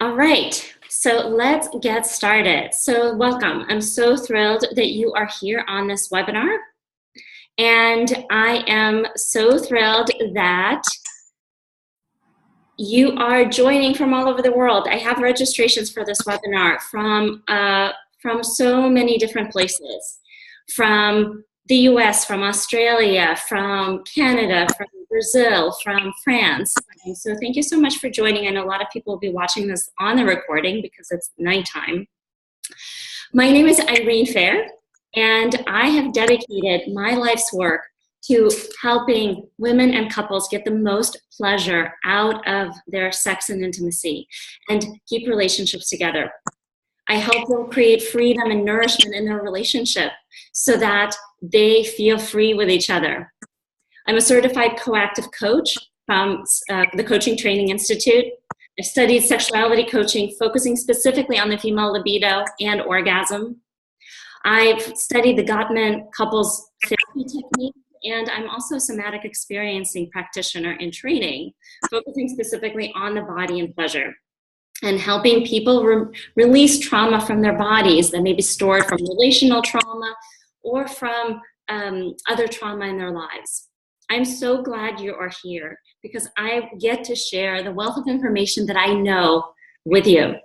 All right, so let's get started. So welcome. I'm so thrilled that you are here on this webinar. And I am so thrilled that you are joining from all over the world. I have registrations for this webinar from so many different places, from the US, from Australia, from Canada, from Brazil, from France. And so thank you so much for joining. I know a lot of people will be watching this on the recording because it's nighttime. My name is Irene Fehr, and I have dedicated my life's work to helping women and couples get the most pleasure out of their sex and intimacy and keep relationships together. I help them create freedom and nourishment in their relationship so that they feel free with each other. I'm a certified coactive coach from the Coaching Training Institute. I've studied sexuality coaching, focusing specifically on the female libido and orgasm. I've studied the Gottman couples therapy technique, and I'm also a somatic experiencing practitioner in training, focusing specifically on the body and pleasure, and helping people release trauma from their bodies that may be stored from relational trauma or from other trauma in their lives. I'm so glad you are here because I get to share the wealth of information that I know with you.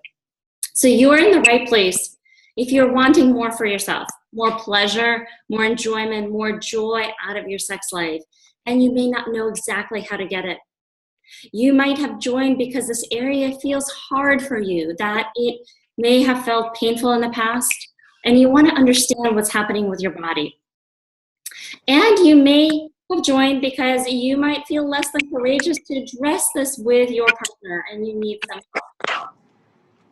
So you are in the right place if you're wanting more for yourself, more pleasure, more enjoyment, more joy out of your sex life, and you may not know exactly how to get it. You might have joined because this area feels hard for you, that it may have felt painful in the past, and you want to understand what's happening with your body. And you may have joined because you might feel less than courageous to address this with your partner and you need some help.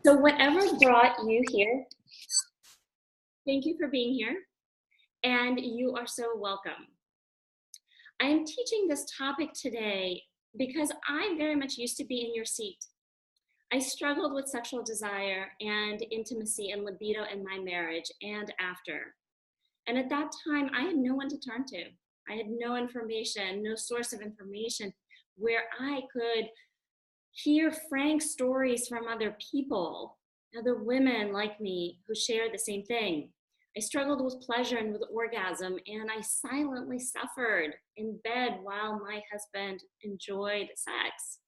So whatever brought you here, thank you for being here, and you are so welcome. I am teaching this topic today because I very much used to be in your seat. I struggled with sexual desire and intimacy and libido in my marriage and after. And at that time, I had no one to turn to. I had no information, no source of information where I could hear frank stories from other people, other women like me who shared the same thing. I struggled with pleasure and with orgasm, and I silently suffered in bed while my husband enjoyed sex.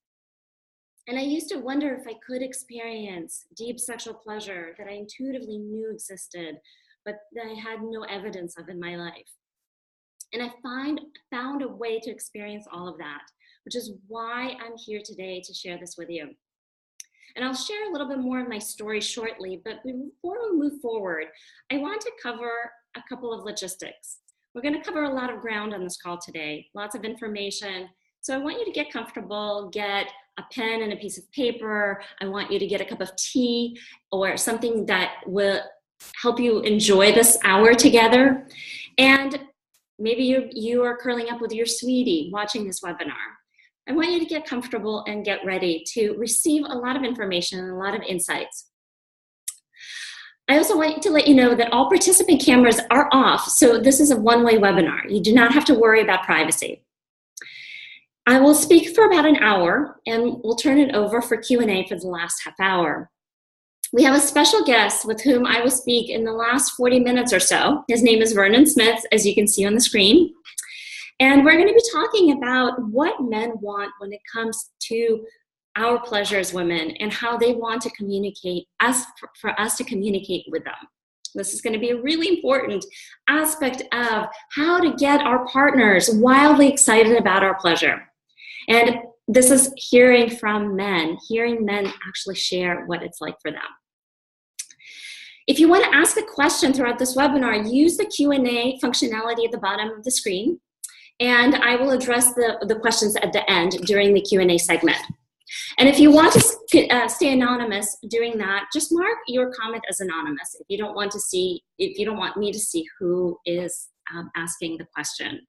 And I used to wonder if I could experience deep sexual pleasure that I intuitively knew existed, but that I had no evidence of in my life. And I found a way to experience all of that, which is why I'm here today to share this with you. And I'll share a little bit more of my story shortly, but before we move forward, I want to cover a couple of logistics. We're going to cover a lot of ground on this call today, lots of information. So I want you to get comfortable, get a pen and a piece of paper. I want you to get a cup of tea or something that will help you enjoy this hour together. And maybe you are curling up with your sweetie watching this webinar. I want you to get comfortable and get ready to receive a lot of information and a lot of insights. I also want to let you know that all participant cameras are off, so this is a one-way webinar. You do not have to worry about privacy. I will speak for about an hour, and we'll turn it over for Q&A for the last half hour. We have a special guest with whom I will speak in the last 40 minutes or so. His name is Vernon, as you can see on the screen. And we're going to be talking about what men want when it comes to our pleasure as women and how they want to communicate for us to communicate with them. This is going to be a really important aspect of how to get our partners wildly excited about our pleasure. And this is hearing from men, hearing men actually share what it's like for them. If you want to ask a question throughout this webinar, use the Q&A functionality at the bottom of the screen, and I will address the questions at the end during the Q&A segment. And if you want to stay anonymous during that, just mark your comment as anonymous if you don't want me to see who is asking the question.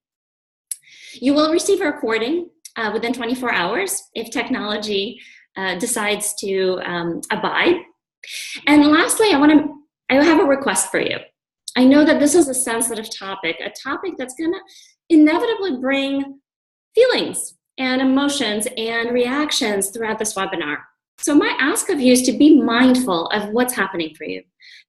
You will receive a recording within 24 hours if technology decides to abide. And lastly, I have a request for you. I know that this is a sensitive topic, a topic that's going to inevitably bring feelings and emotions and reactions throughout this webinar. So my ask of you is to be mindful of what's happening for you,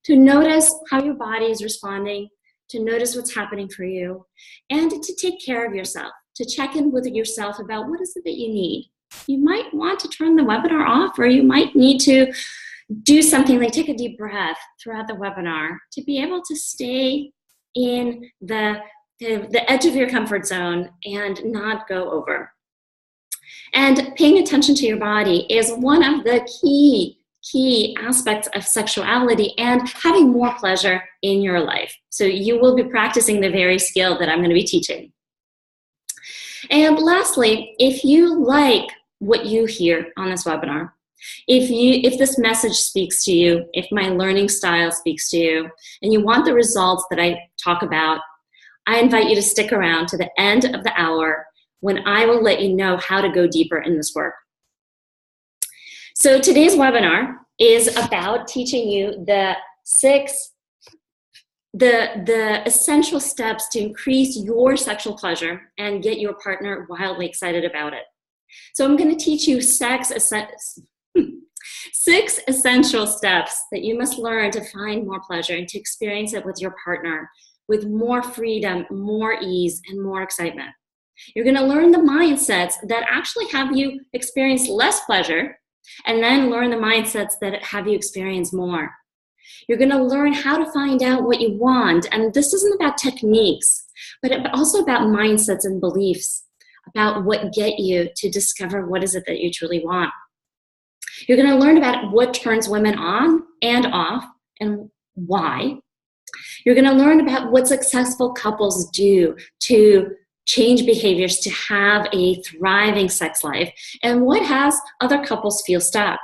to notice how your body is responding, to notice what's happening for you, and to take care of yourself, to check in with yourself about what is it that you need. You might want to turn the webinar off, or you might need to do something like take a deep breath throughout the webinar to be able to stay in the edge of your comfort zone and not go over. And paying attention to your body is one of the key aspects of sexuality and having more pleasure in your life. So you will be practicing the very skill that I'm going to be teaching. And lastly, if you like what you hear on this webinar, if this message speaks to you, if my learning style speaks to you, and you want the results that I talk about, I invite you to stick around to the end of the hour when I will let you know how to go deeper in this work. So today's webinar is about teaching you the essential steps to increase your sexual pleasure and get your partner wildly excited about it. So I'm going to teach you 6 essential steps that you must learn to find more pleasure and to experience it with your partner with more freedom, more ease, and more excitement. You're going to learn the mindsets that actually have you experience less pleasure, and then learn the mindsets that have you experience more. You're going to learn how to find out what you want, and this isn't about techniques, but also about mindsets and beliefs, about what get you to discover what is it that you truly want. You're going to learn about what turns women on and off and why. You're going to learn about what successful couples do to change behaviors to have a thriving sex life, and what has other couples feel stuck.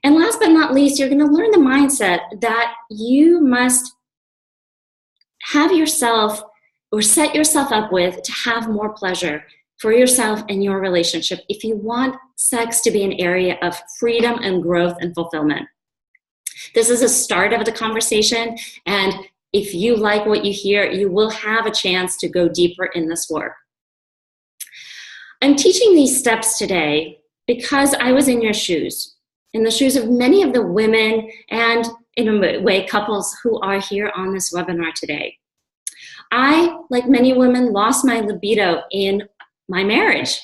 And last but not least, you're going to learn the mindset that you must have yourself or set yourself up with to have more pleasure for yourself and your relationship if you want sex to be an area of freedom and growth and fulfillment. This is a start of the conversation, and if you like what you hear, you will have a chance to go deeper in this work. I'm teaching these steps today because I was in your shoes, in the shoes of many of the women and, in a way, couples who are here on this webinar today. I, like many women, lost my libido in my marriage.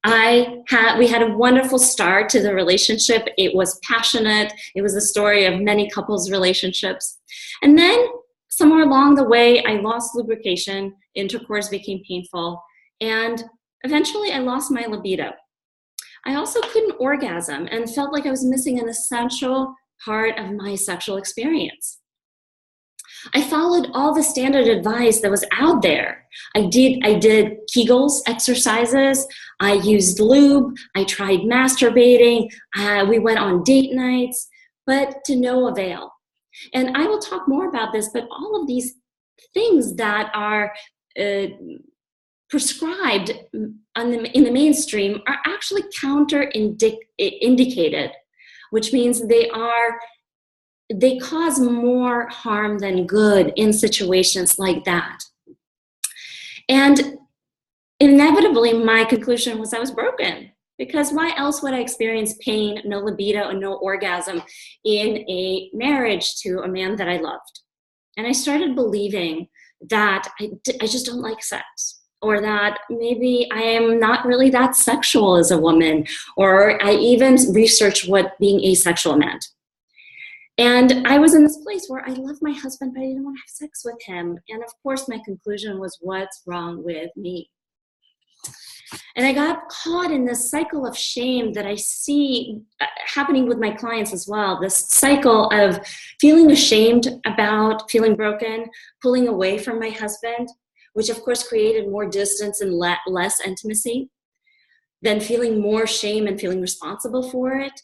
We had a wonderful start to the relationship. It was passionate. It was the story of many couples' relationships. And then somewhere along the way, I lost lubrication, intercourse became painful, and eventually I lost my libido. I also couldn't orgasm and felt like I was missing an essential part of my sexual experience. I followed all the standard advice that was out there. I did Kegels exercises, I used lube, I tried masturbating, we went on date nights, but to no avail. And I will talk more about this, but all of these things that are prescribed in the mainstream are actually counter-indicated, which means they cause more harm than good in situations like that. And inevitably, my conclusion was I was broken, because why else would I experience pain, no libido, and no orgasm in a marriage to a man that I loved? And I started believing that I just don't like sex, or that maybe I am not really that sexual as a woman, or I even researched what being asexual meant. And I was in this place where I loved my husband, but I didn't want to have sex with him. And of course, my conclusion was, what's wrong with me? And I got caught in this cycle of shame that I see happening with my clients as well. This cycle of feeling ashamed about feeling broken, pulling away from my husband, which of course created more distance and less intimacy, then feeling more shame and feeling responsible for it.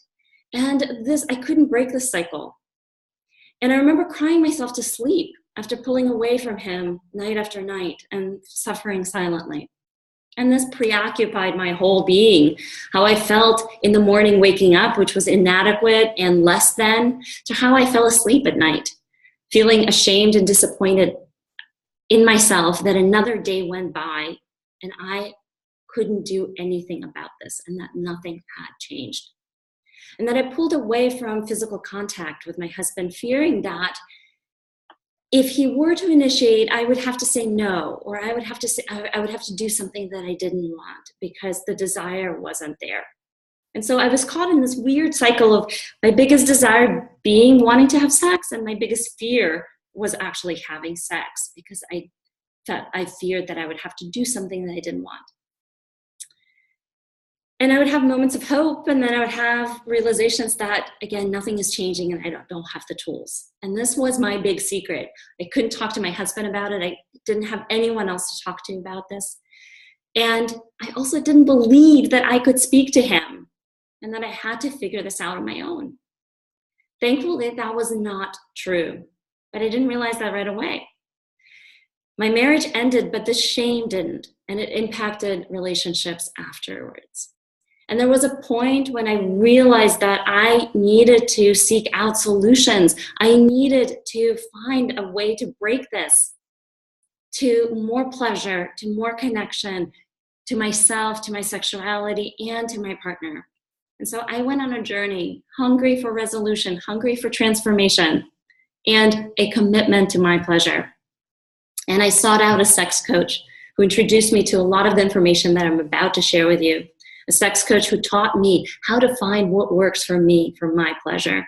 And I couldn't break this cycle. And I remember crying myself to sleep after pulling away from him night after night and suffering silently. And this preoccupied my whole being, how I felt in the morning waking up, which was inadequate and less than, to how I fell asleep at night, feeling ashamed and disappointed in myself that another day went by and I couldn't do anything about this and that nothing had changed. and that I pulled away from physical contact with my husband, fearing that if he were to initiate, I would have to say no, or I would have to do something that I didn't want because the desire wasn't there. And so I was caught in this weird cycle of my biggest desire being wanting to have sex, and my biggest fear was actually having sex because I feared that I would have to do something that I didn't want. And I would have moments of hope, and then I would have realizations that, again, nothing is changing and I don't have the tools. And this was my big secret. I couldn't talk to my husband about it. I didn't have anyone else to talk to about this. And I also didn't believe that I could speak to him and that I had to figure this out on my own. Thankfully, that was not true, but I didn't realize that right away. My marriage ended, but the shame didn't, and it impacted relationships afterwards. And there was a point when I realized that I needed to seek out solutions. I needed to find a way to break this to more pleasure, to more connection, to myself, to my sexuality, and to my partner. And so I went on a journey, hungry for resolution, hungry for transformation, and a commitment to my pleasure. And I sought out a sex coach who introduced me to a lot of the information that I'm about to share with you. A sex coach who taught me how to find what works for me, for my pleasure.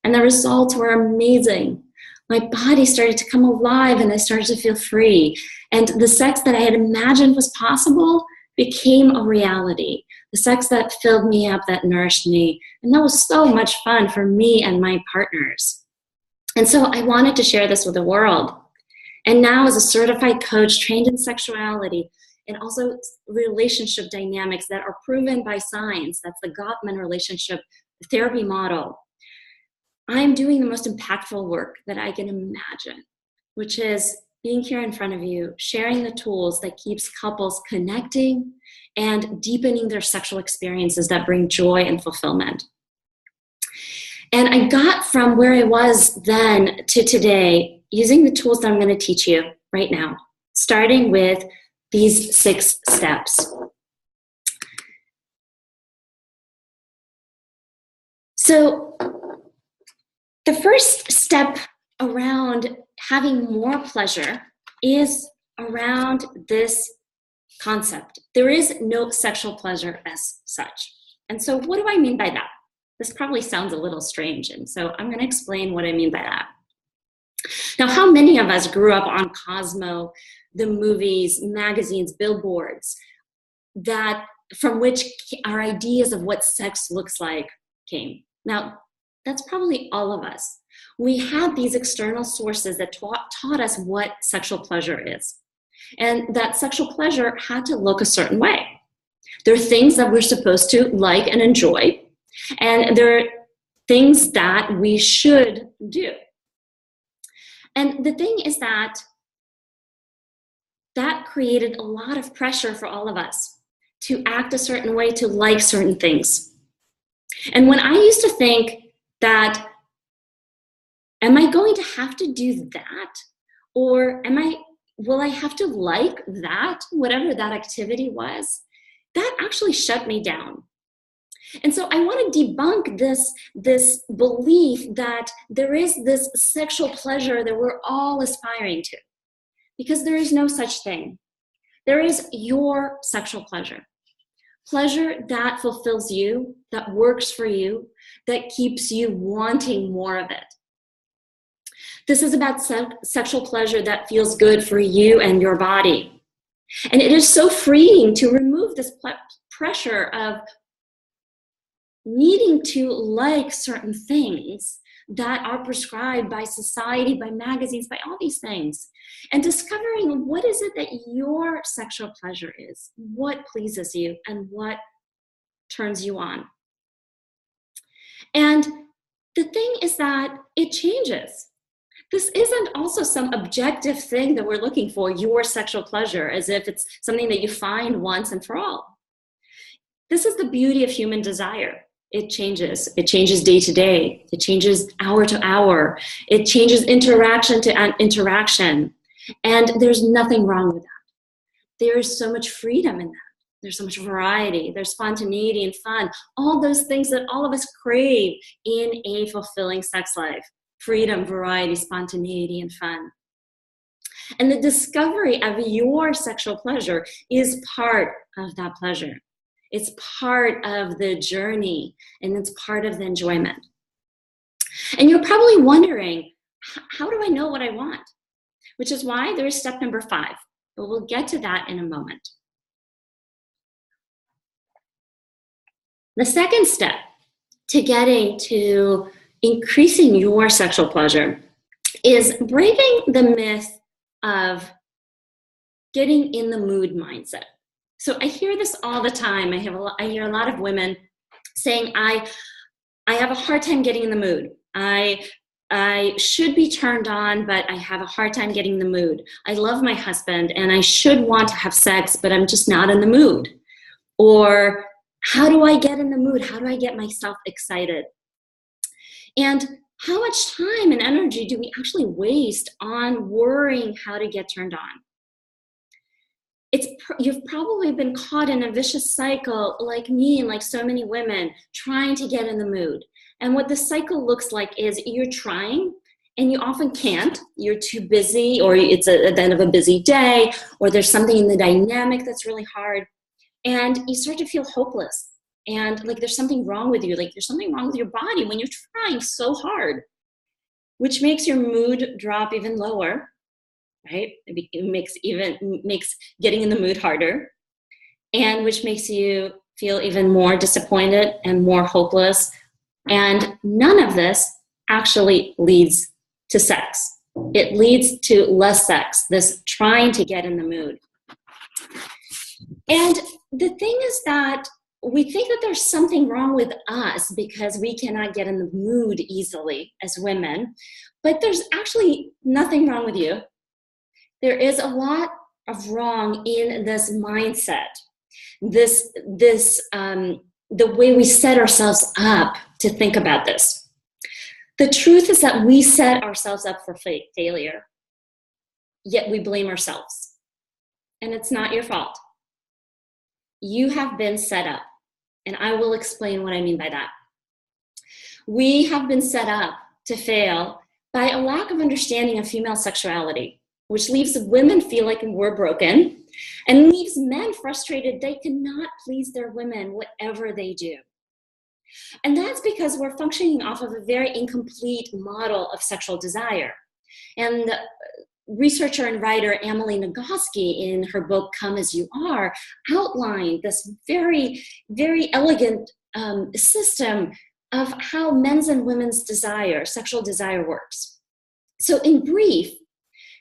And the results were amazing. My body started to come alive and I started to feel free. And the sex that I had imagined was possible became a reality. The sex that filled me up, that nourished me. And that was so much fun for me and my partners. And so I wanted to share this with the world. And now as a certified coach trained in sexuality, and also relationship dynamics that are proven by science, that's the Gottman relationship therapy model, I'm doing the most impactful work that I can imagine, which is being here in front of you, sharing the tools that keeps couples connecting and deepening their sexual experiences that bring joy and fulfillment. And I got from where I was then to today using the tools that I'm going to teach you right now, starting with these 6 steps. So the first step around having more pleasure is around this concept. There is no sexual pleasure as such. And so what do I mean by that? This probably sounds a little strange, and so I'm going to explain what I mean by that. Now, how many of us grew up on Cosmo, the movies, magazines, billboards, that from which our ideas of what sex looks like came? Now, that's probably all of us. We had these external sources that taught us what sexual pleasure is. And that sexual pleasure had to look a certain way. There are things that we're supposed to like and enjoy, and there are things that we should do. And the thing is that created a lot of pressure for all of us to act a certain way, to like certain things. And when I used to think that, am I going to have to do that? Or will I have to like that, whatever that activity was? That actually shut me down. And so I want to debunk this belief that there is this sexual pleasure that we're all aspiring to, because there is no such thing. There is your sexual pleasure. Pleasure that fulfills you, that works for you, that keeps you wanting more of it. This is about sexual pleasure that feels good for you and your body. And it is so freeing to remove this pressure of needing to like certain things that are prescribed by society, by magazines, by all these things, and discovering what is it that your sexual pleasure is, what pleases you, and what turns you on. And the thing is that it changes. This isn't also some objective thing that we're looking for, your sexual pleasure, as if it's something that you find once and for all. This is the beauty of human desire. It changes. It changes day to day. It changes hour to hour. It changes interaction to interaction. And there's nothing wrong with that. There is so much freedom in that. There's so much variety. There's spontaneity and fun. All those things that all of us crave in a fulfilling sex life. Freedom, variety, spontaneity, and fun. And the discovery of your sexual pleasure is part of that pleasure. It's part of the journey, and it's part of the enjoyment. And you're probably wondering, how do I know what I want? Which is why there's step number 5, but we'll get to that in a moment. The second step to getting to increasing your sexual pleasure is breaking the myth of getting in the mood mindset. So I hear this all the time. I hear a lot of women saying, I have a hard time getting in the mood. I should be turned on, but I have a hard time getting in the mood. I love my husband and I should want to have sex, but I'm just not in the mood. Or how do I get in the mood? How do I get myself excited? And how much time and energy do we actually waste on worrying how to get turned on? You've probably been caught in a vicious cycle like me and like so many women trying to get in the mood. And what the cycle looks like is you're trying and you often can't. You're too busy, or it's at the end of a busy day, or there's something in the dynamic that's really hard. And you start to feel hopeless. And like there's something wrong with you. Like there's something wrong with your body when you're trying so hard, which makes your mood drop even lower, right? It makes getting in the mood harder, and which makes you feel even more disappointed and more hopeless. And none of this actually leads to sex. It leads to less sex, this trying to get in the mood. And the thing is that we think that there's something wrong with us because we cannot get in the mood easily as women, but there's actually nothing wrong with you. There is a lot of wrong in this mindset, the way we set ourselves up to think about this. The truth is that we set ourselves up for failure, yet we blame ourselves. And it's not your fault. You have been set up, and I will explain what I mean by that. We have been set up to fail by a lack of understanding of female sexuality, which leaves women feel like we're broken and leaves men frustrated they cannot please their women, whatever they do. And that's because we're functioning off of a very incomplete model of sexual desire. And researcher and writer Emily Nagoski, in her book Come As You Are, outlined this very, very elegant system of how men's and women's desire, sexual desire, works. So in brief,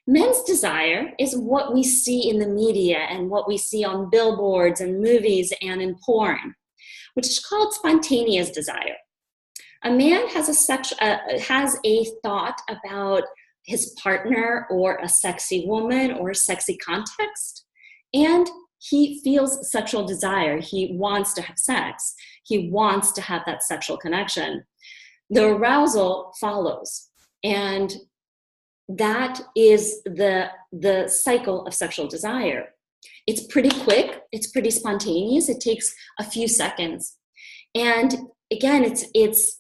men's desire is what we see in the media and what we see on billboards and movies and in porn, which is called spontaneous desire. A man has a thought about his partner or a sexy woman or a sexy context, and he feels sexual desire. He wants to have sex. He wants to have that sexual connection. The arousal follows, and that is the cycle of sexual desire. It's pretty quick. It's pretty spontaneous. It takes a few seconds. And again, it's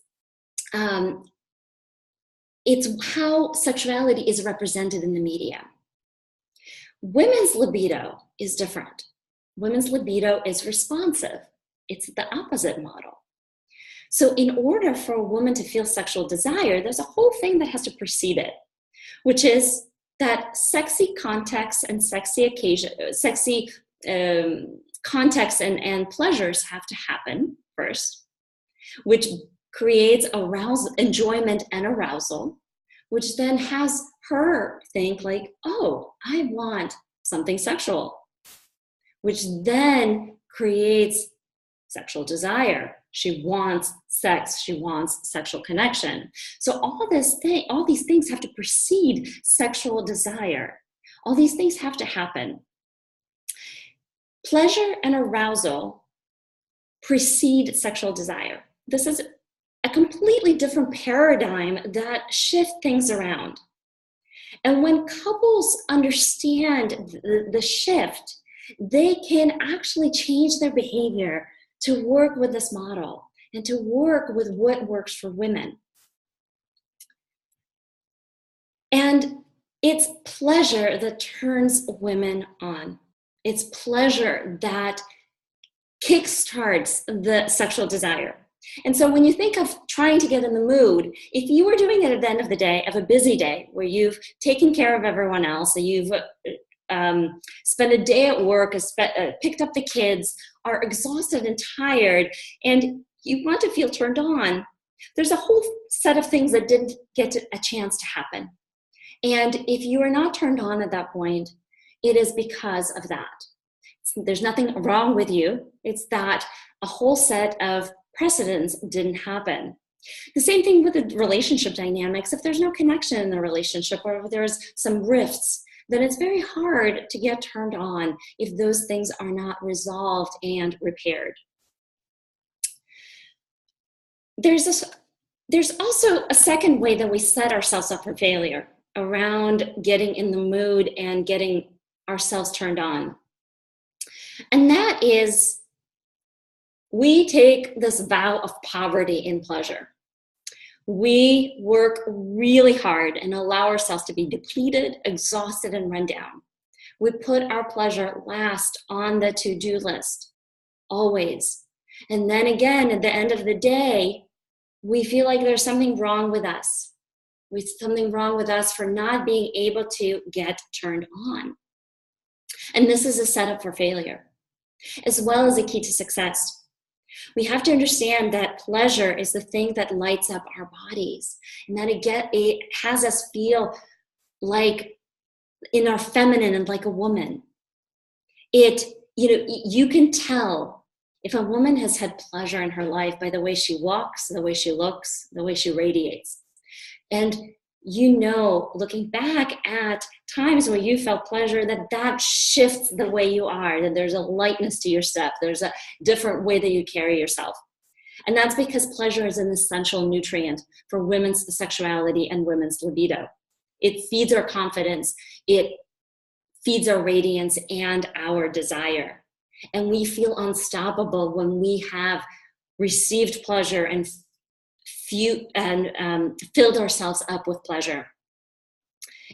how sexuality is represented in the media. Women's libido is different. Women's libido is responsive. It's the opposite model. So in order for a woman to feel sexual desire, there's a whole thing that has to precede it, which is that sexy contexts and sexy contexts and pleasures have to happen first, which creates arousal, enjoyment and arousal, which then has her think like, oh, I want something sexual, which then creates sexual desire. She wants sex. She wants sexual connection. So all these things have to precede sexual desire. All these things have to happen. Pleasure and arousal precede sexual desire. This is a completely different paradigm that shift things around. And when couples understand the shift, they can actually change their behavior to work with this model and to work with what works for women. And it's pleasure that turns women on. It's pleasure that kickstarts the sexual desire. And so when you think of trying to get in the mood, if you were doing it at the end of the day, of a busy day, where you've taken care of everyone else, and you've spent a day at work, picked up the kids, are exhausted and tired, and you want to feel turned on, there's a whole set of things that didn't get a chance to happen. And if you are not turned on at that point, it is because of that. There's nothing wrong with you. It's that a whole set of precedents didn't happen. The same thing with the relationship dynamics. If there's no connection in the relationship, or if there's some rifts, then it's very hard to get turned on if those things are not resolved and repaired. There's also a second way that we set ourselves up for failure around getting in the mood and getting ourselves turned on. And that is, we take this vow of poverty in pleasure. We work really hard and allow ourselves to be depleted, exhausted, and run down. We put our pleasure last on the to-do list, always. And then again, at the end of the day, we feel like there's something wrong with us. There's something wrong with us for not being able to get turned on. And this is a setup for failure, as well as a key to success. We have to understand that pleasure is the thing that lights up our bodies, and that it has us feel like in our feminine and like a woman. You can tell if a woman has had pleasure in her life by the way she walks, the way she looks, the way she radiates. And looking back at times where you felt pleasure, that shifts the way you are, that there's a lightness to your step, there's a different way that you carry yourself. And that's because pleasure is an essential nutrient for women's sexuality and women's libido. It feeds our confidence, it feeds our radiance and our desire. And we feel unstoppable when we have received pleasure and filled ourselves up with pleasure.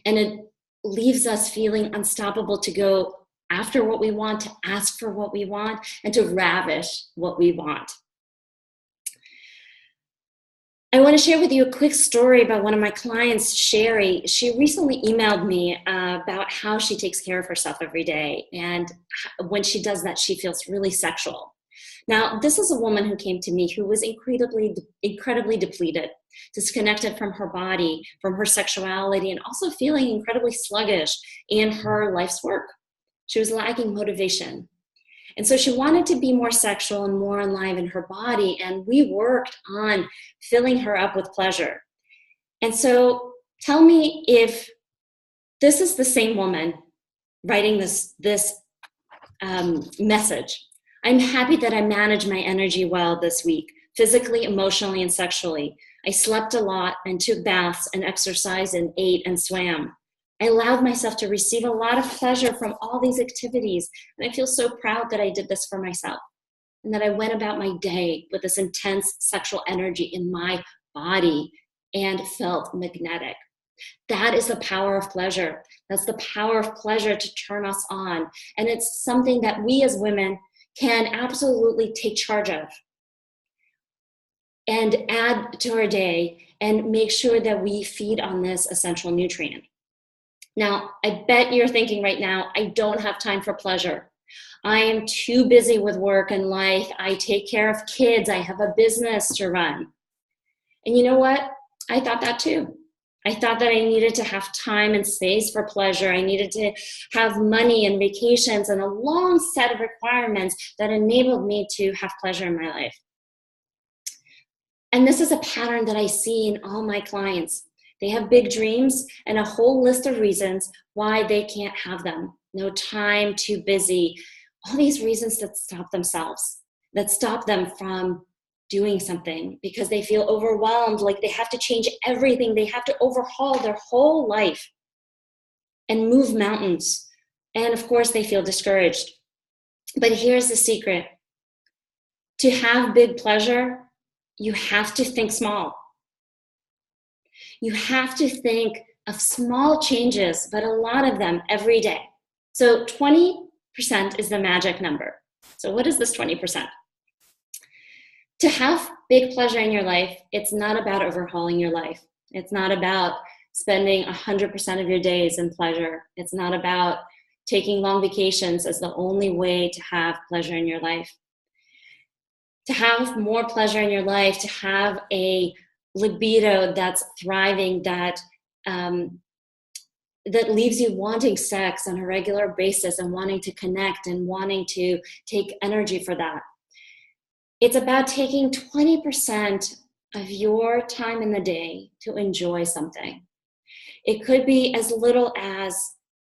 And it leaves us feeling unstoppable to go after what we want, to ask for what we want, and to ravish what we want. I want to share with you a quick story about one of my clients, Sherry. She recently emailed me about how she takes care of herself every day. And when she does that, she feels really sexual. Now, this is a woman who came to me who was incredibly depleted, disconnected from her body, from her sexuality, and also feeling incredibly sluggish in her life's work. She was lacking motivation. And so she wanted to be more sexual and more alive in her body, and we worked on filling her up with pleasure. And so tell me if this is the same woman writing this message. I'm happy that I managed my energy well this week, physically, emotionally, and sexually. I slept a lot and took baths and exercised and ate and swam. I allowed myself to receive a lot of pleasure from all these activities, and I feel so proud that I did this for myself and that I went about my day with this intense sexual energy in my body and felt magnetic. That is the power of pleasure. That's the power of pleasure to turn us on, and it's something that we as women can absolutely take charge of and add to our day and make sure that we feed on this essential nutrient. Now, I bet you're thinking right now, I don't have time for pleasure. I am too busy with work and life. I take care of kids. I have a business to run. And you know what? I thought that too. I thought that I needed to have time and space for pleasure. I needed to have money and vacations and a long set of requirements that enabled me to have pleasure in my life. And this is a pattern that I see in all my clients. They have big dreams and a whole list of reasons why they can't have them. No time, too busy, all these reasons that stop themselves, that stop them from doing something because they feel overwhelmed, like they have to change everything. They have to overhaul their whole life and move mountains. And of course, they feel discouraged. But here's the secret. To have big pleasure, you have to think small. You have to think of small changes, but a lot of them every day. So 20% is the magic number. So what is this 20%? To have big pleasure in your life, it's not about overhauling your life. It's not about spending 100% of your days in pleasure. It's not about taking long vacations as the only way to have pleasure in your life. To have more pleasure in your life, to have a libido that's thriving, that leaves you wanting sex on a regular basis and wanting to connect and wanting to take energy for that. It's about taking 20% of your time in the day to enjoy something. It could be as little as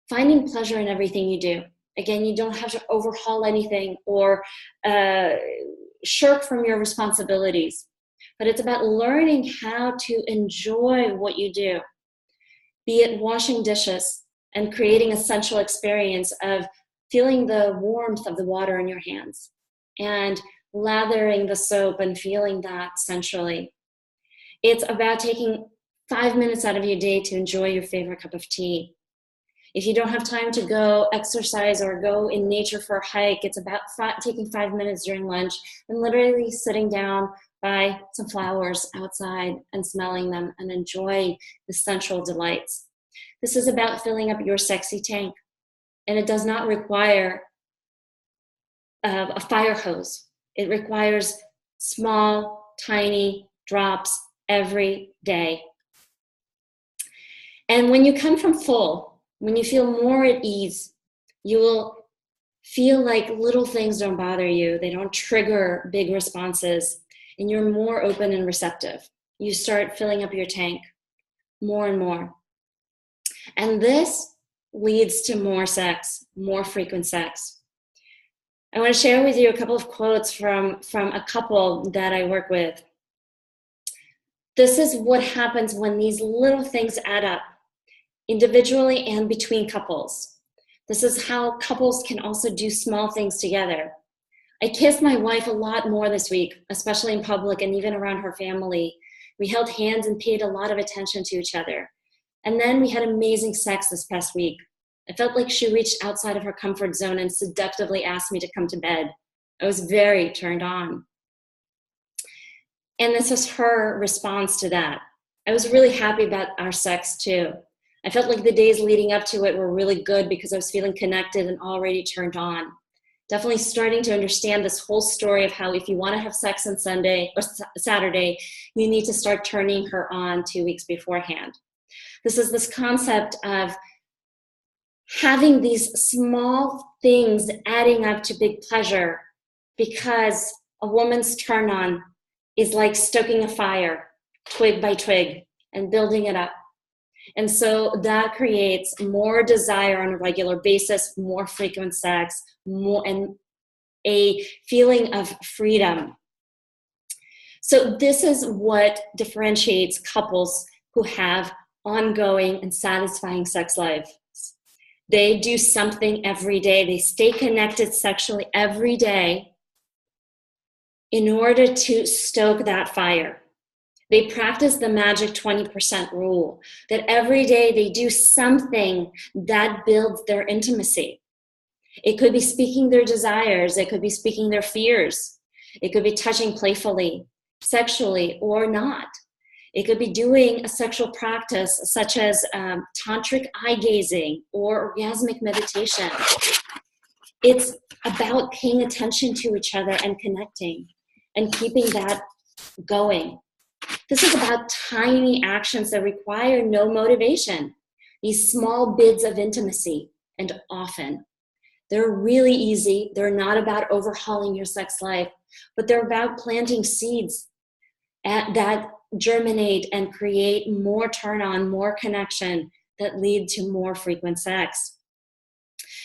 finding pleasure in everything you do. Again, you don't have to overhaul anything or shirk from your responsibilities, but it's about learning how to enjoy what you do, be it washing dishes and creating a sensual experience of feeling the warmth of the water in your hands and lathering the soap and feeling that sensually. It's about taking 5 minutes out of your day to enjoy your favorite cup of tea. If you don't have time to go exercise or go in nature for a hike, it's about taking 5 minutes during lunch and literally sitting down by some flowers outside and smelling them and enjoying the sensual delights. This is about filling up your sexy tank, and it does not require a fire hose. It requires small, tiny drops every day. And when you come from full, when you feel more at ease, you will feel like little things don't bother you. They don't trigger big responses, and you're more open and receptive. You start filling up your tank more and more. And this leads to more sex, more frequent sex. I want to share with you a couple of quotes from a couple that I work with. This is what happens when these little things add up, individually and between couples. This is how couples can also do small things together. I kissed my wife a lot more this week, especially in public and even around her family. We held hands and paid a lot of attention to each other. And then we had amazing sex this past week. I felt like she reached outside of her comfort zone and seductively asked me to come to bed. I was very turned on. And this was her response to that. I was really happy about our sex too. I felt like the days leading up to it were really good because I was feeling connected and already turned on. Definitely starting to understand this whole story of how if you want to have sex on Sunday or Saturday, you need to start turning her on 2 weeks beforehand. This is this concept of having these small things adding up to big pleasure, because a woman's turn on is like stoking a fire, twig by twig, and building it up. And so that creates more desire on a regular basis, more frequent sex, more, and a feeling of freedom. So this is what differentiates couples who have ongoing and satisfying sex lives. They do something every day. They stay connected sexually every day in order to stoke that fire. They practice the magic 20% rule, that every day they do something that builds their intimacy. It could be speaking their desires. It could be speaking their fears. It could be touching playfully, sexually, or not. It could be doing a sexual practice such as tantric eye gazing or orgasmic meditation. It's about paying attention to each other and connecting and keeping that going. This is about tiny actions that require no motivation. These small bits of intimacy, and often they're really easy. They're not about overhauling your sex life, but they're about planting seeds that germinate and create more turn on, more connection that lead to more frequent sex.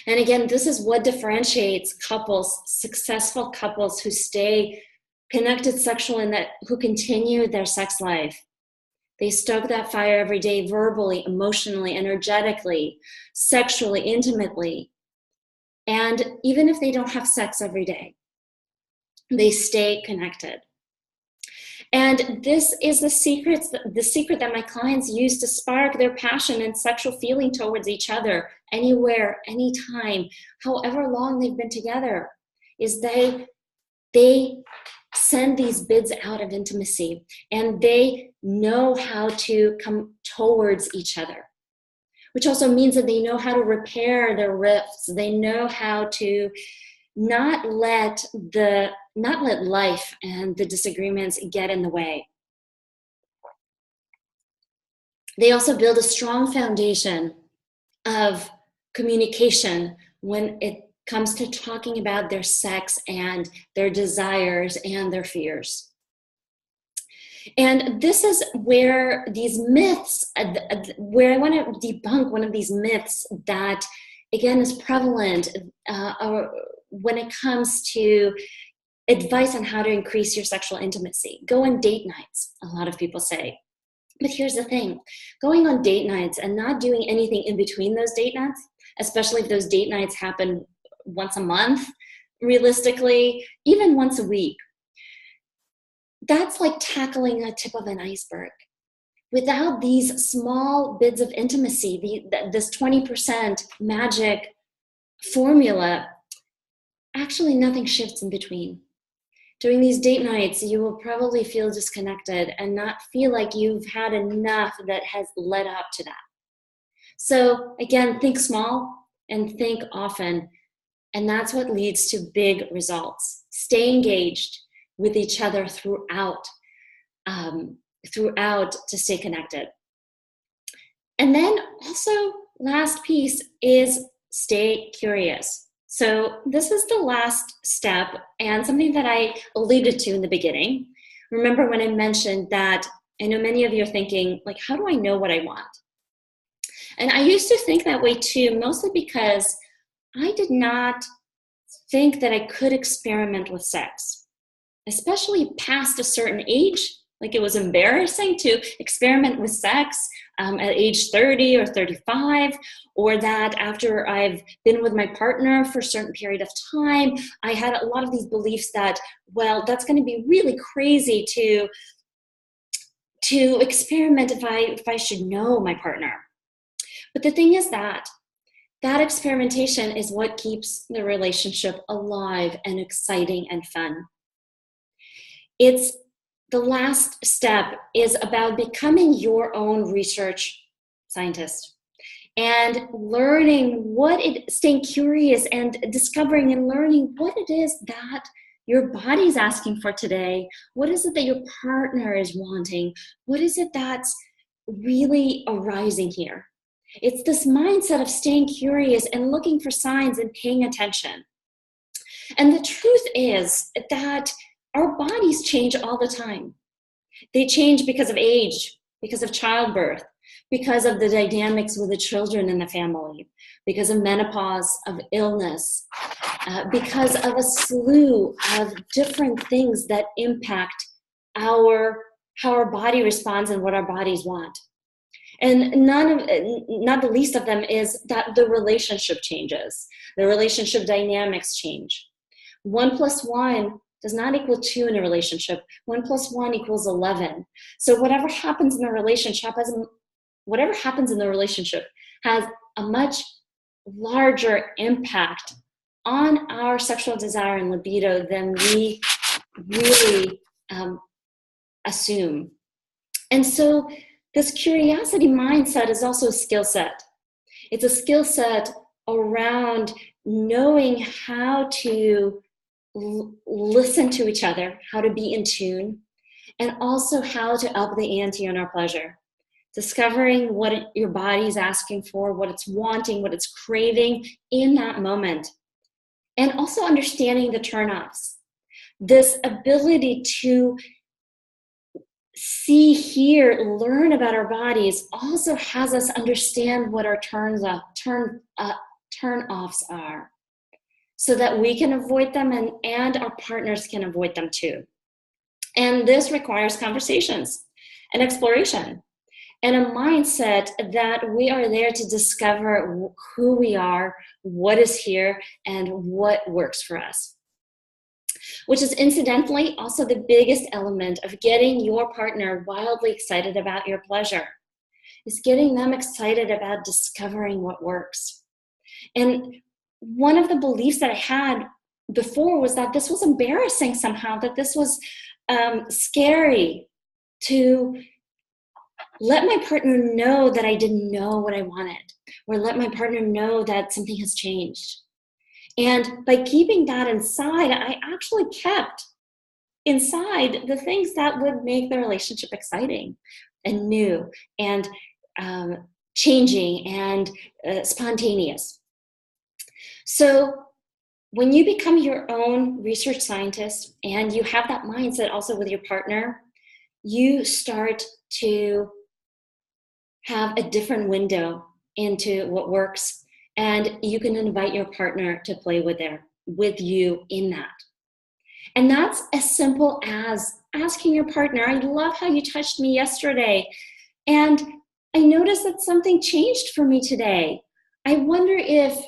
And again, this is what differentiates couples, successful couples who stay connected sexually and who continue their sex life. They stoke that fire every day, verbally, emotionally, energetically, sexually, intimately. And even if they don't have sex every day, they stay connected. And this is the secret that my clients use to spark their passion and sexual feeling towards each other, anywhere, anytime, however long they've been together, is they send these bids out of intimacy, and they know how to come towards each other, which also means that they know how to repair their rifts. They know how to not let life and the disagreements get in the way. They also build a strong foundation of communication when it comes to talking about their sex and their desires and their fears. And this is where these myths, where I want to debunk one of these myths that, again, is prevalent when it comes to advice on how to increase your sexual intimacy. Go on date nights, a lot of people say. But here's the thing, going on date nights and not doing anything in between those date nights, especially if those date nights happen once a month, realistically, even once a week, that's like tackling a tip of an iceberg. Without these small bits of intimacy, this 20% magic formula, actually nothing shifts in between. During these date nights, you will probably feel disconnected and not feel like you've had enough that has led up to that. So again, think small and think often. And that's what leads to big results. Stay engaged with each other throughout to stay connected. And then also, last piece is stay curious. So this is the last step, and something that I alluded to in the beginning. Remember when I mentioned that I know many of you are thinking, like, how do I know what I want? And I used to think that way too, mostly because I did not think that I could experiment with sex, especially past a certain age. Like, it was embarrassing to experiment with sex at age 30 or 35, or that after I've been with my partner for a certain period of time, I had a lot of these beliefs that, well, that's going to be really crazy to experiment if I should know my partner. But the thing is that experimentation is what keeps the relationship alive and exciting and fun. It's the last step is about becoming your own research scientist and learning staying curious and discovering and learning what it is that your body's asking for today. What is it that your partner is wanting? What is it that's really arising here? It's this mindset of staying curious and looking for signs and paying attention. And the truth is that our bodies change all the time. They change because of age, because of childbirth, because of the dynamics with the children in the family, because of menopause, of illness, because of a slew of different things that impact how our body responds and what our bodies want. And not the least of them is that the relationship changes. The relationship dynamics change. 1 + 1 does not equal 2 in a relationship. 1 + 1 = 11. So whatever happens in the relationship has a much larger impact on our sexual desire and libido than we really assume. And so this curiosity mindset is also a skill set. It's a skill set around knowing how to listen to each other, how to be in tune, and also how to up the ante on our pleasure. Discovering what your body is asking for, what it's wanting, what it's craving in that moment. And also understanding the turnoffs. This ability to see, hear, learn about our bodies also has us understand what our turn-offs are, so that we can avoid them and our partners can avoid them too. And this requires conversations and exploration. and a mindset that we are there to discover who we are, what is here, and what works for us. Which is incidentally also the biggest element of getting your partner wildly excited about your pleasure, is getting them excited about discovering what works. And one of the beliefs that I had before was that this was embarrassing somehow, that this was scary to let my partner know that I didn't know what I wanted, or let my partner know that something has changed. And by keeping that inside, I actually kept inside the things that would make the relationship exciting and new and changing and spontaneous. So when you become your own research scientist and you have that mindset also with your partner, you start to have a different window into what works, and you can invite your partner to play with you in that. And that's as simple as asking your partner, I love how you touched me yesterday, and I noticed that something changed for me today. I wonder if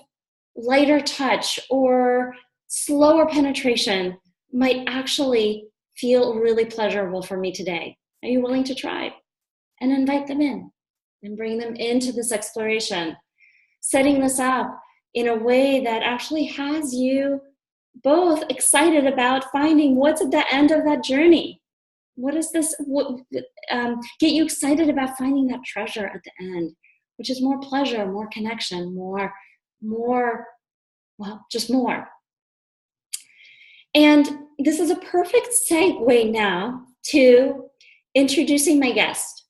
lighter touch or slower penetration might actually feel really pleasurable for me today. Are you willing to try? And invite them in and bring them into this exploration, setting this up in a way that actually has you both excited about finding what's at the end of that journey. What is this? Get you excited about finding that treasure at the end, which is more pleasure, more connection, more, well, just more. And this is a perfect segue now to introducing my guest,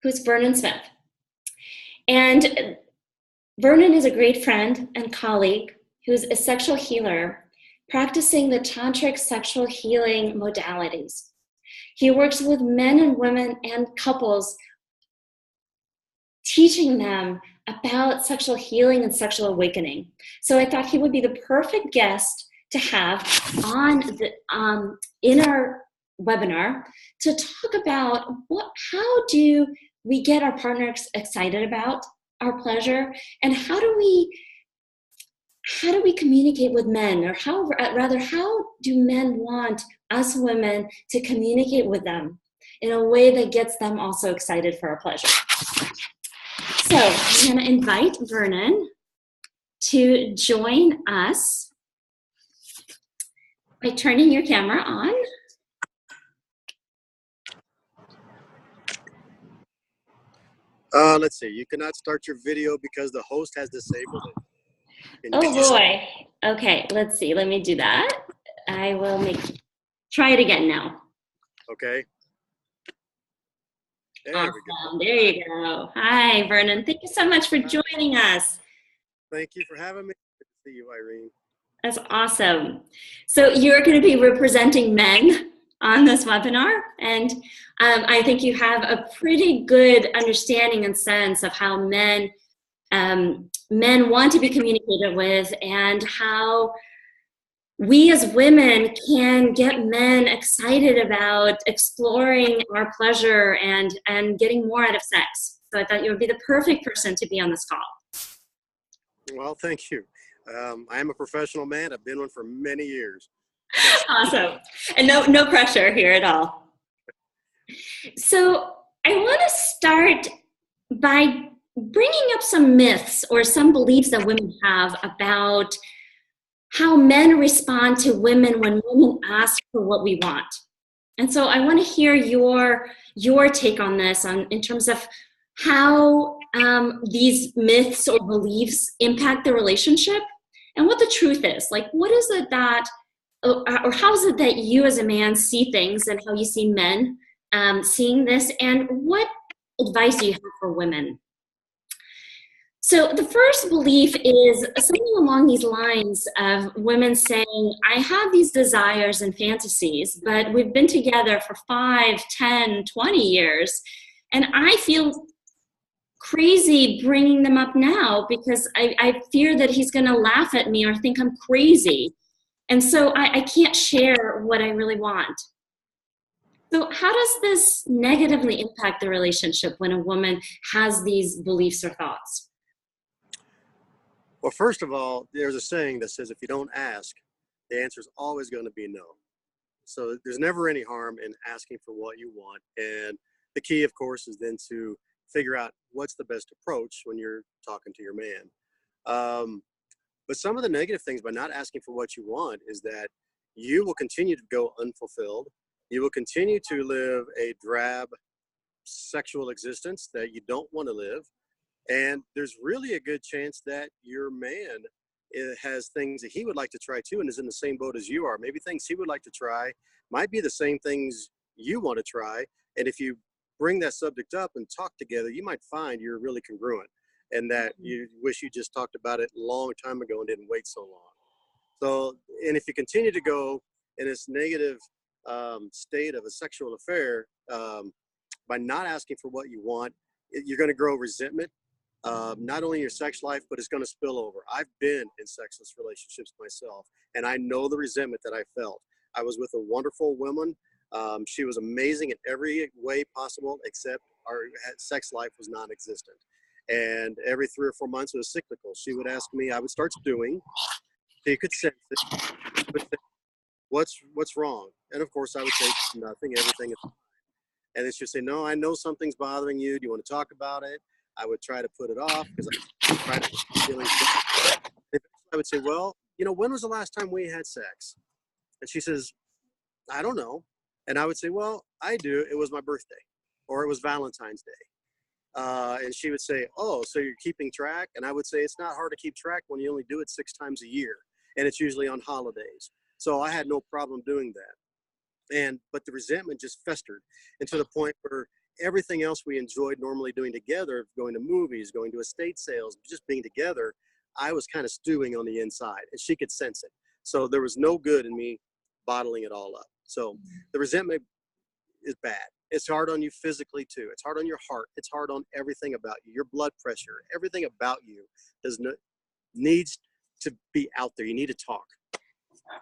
who's Vernon Smith. And Vernon is a great friend and colleague who's a sexual healer practicing the tantric sexual healing modalities. He works with men and women and couples, teaching them about sexual healing and sexual awakening. So I thought he would be the perfect guest to have in our webinar to talk about how do we get our partners excited about our pleasure, and how do we communicate with men, or how do men want us women to communicate with them in a way that gets them also excited for our pleasure. So I'm going to invite Vernon to join us by turning your camera on. Let's see. You cannot start your video because the host has disabled it. Oh boy. Okay, let's see. Let me do that. I will try it again now. Okay. There awesome. We go. There you go. Hi, Vernon. Thank you so much for joining us. Thank you for having me. Good to see you, Irene. That's awesome. So you're going to be representing men on this webinar, and I think you have a pretty good understanding and sense of how men want to be communicated with, and how we as women can get men excited about exploring our pleasure and getting more out of sex. So I thought you would be the perfect person to be on this call. Well, thank you. I am a professional man. I've been one for many years. Awesome. And no pressure here at all. So I want to start by bringing up some myths or some beliefs that women have about how men respond to women when women ask for what we want. And so I want to hear your take on this, in terms of how these myths or beliefs impact the relationship, and what the truth is. Like, what is it that, or how is it that you as a man see things, and how you see men seeing this, and what advice do you have for women? So the first belief is something along these lines of women saying, I have these desires and fantasies, but we've been together for 5, 10, 20 years, and I feel crazy bringing them up now because I fear that he's going to laugh at me or think I'm crazy. And so I can't share what I really want. So how does this negatively impact the relationship when a woman has these beliefs or thoughts? Well, first of all, there's a saying that says if you don't ask, the answer is always going to be no. So there's never any harm in asking for what you want. And the key, of course, is then to figure out what's the best approach when you're talking to your man. Um, but some of the negative things by not asking for what you want is that you will continue to go unfulfilled. You will continue to live a drab sexual existence that you don't want to live. And there's really a good chance that your man has things that he would like to try too and is in the same boat as you are. Maybe things he would like to try might be the same things you want to try. And if you bring that subject up and talk together, you might find you're really congruent and that you wish you just talked about it a long time ago and didn't wait so long. So, and if you continue to go in this negative state of a sexual affair by not asking for what you want, you're going to grow resentment, not only in your sex life, but it's going to spill over. I've been in sexless relationships myself, and I know the resentment that I felt. I was with a wonderful woman. She was amazing in every way possible, except our sex life was non-existent. And every 3 or 4 months, it was cyclical. She would ask me, I would start stewing. She could sense it. She would say, what's wrong? And of course, I would say nothing. Everything is fine. And then she'd say, no, I know something's bothering you. Do you want to talk about it? I would try to put it off because I tried to feeling. I would say, well, when was the last time we had sex? And she says, I don't know. And I would say, well, I do. It was my birthday, or it was Valentine's Day. And she would say, oh, so you're keeping track? And I would say, it's not hard to keep track when you only do it 6 times a year, and it's usually on holidays. So I had no problem doing that. But the resentment just festered, and to the point where everything else we enjoyed normally doing together, going to movies, going to estate sales, just being together, I was kind of stewing on the inside, and she could sense it. So there was no good in me bottling it all up. So the resentment is bad. It's hard on you physically too. It's hard on your heart. It's hard on everything about you, your blood pressure, everything about you needs to be out there. You need to talk.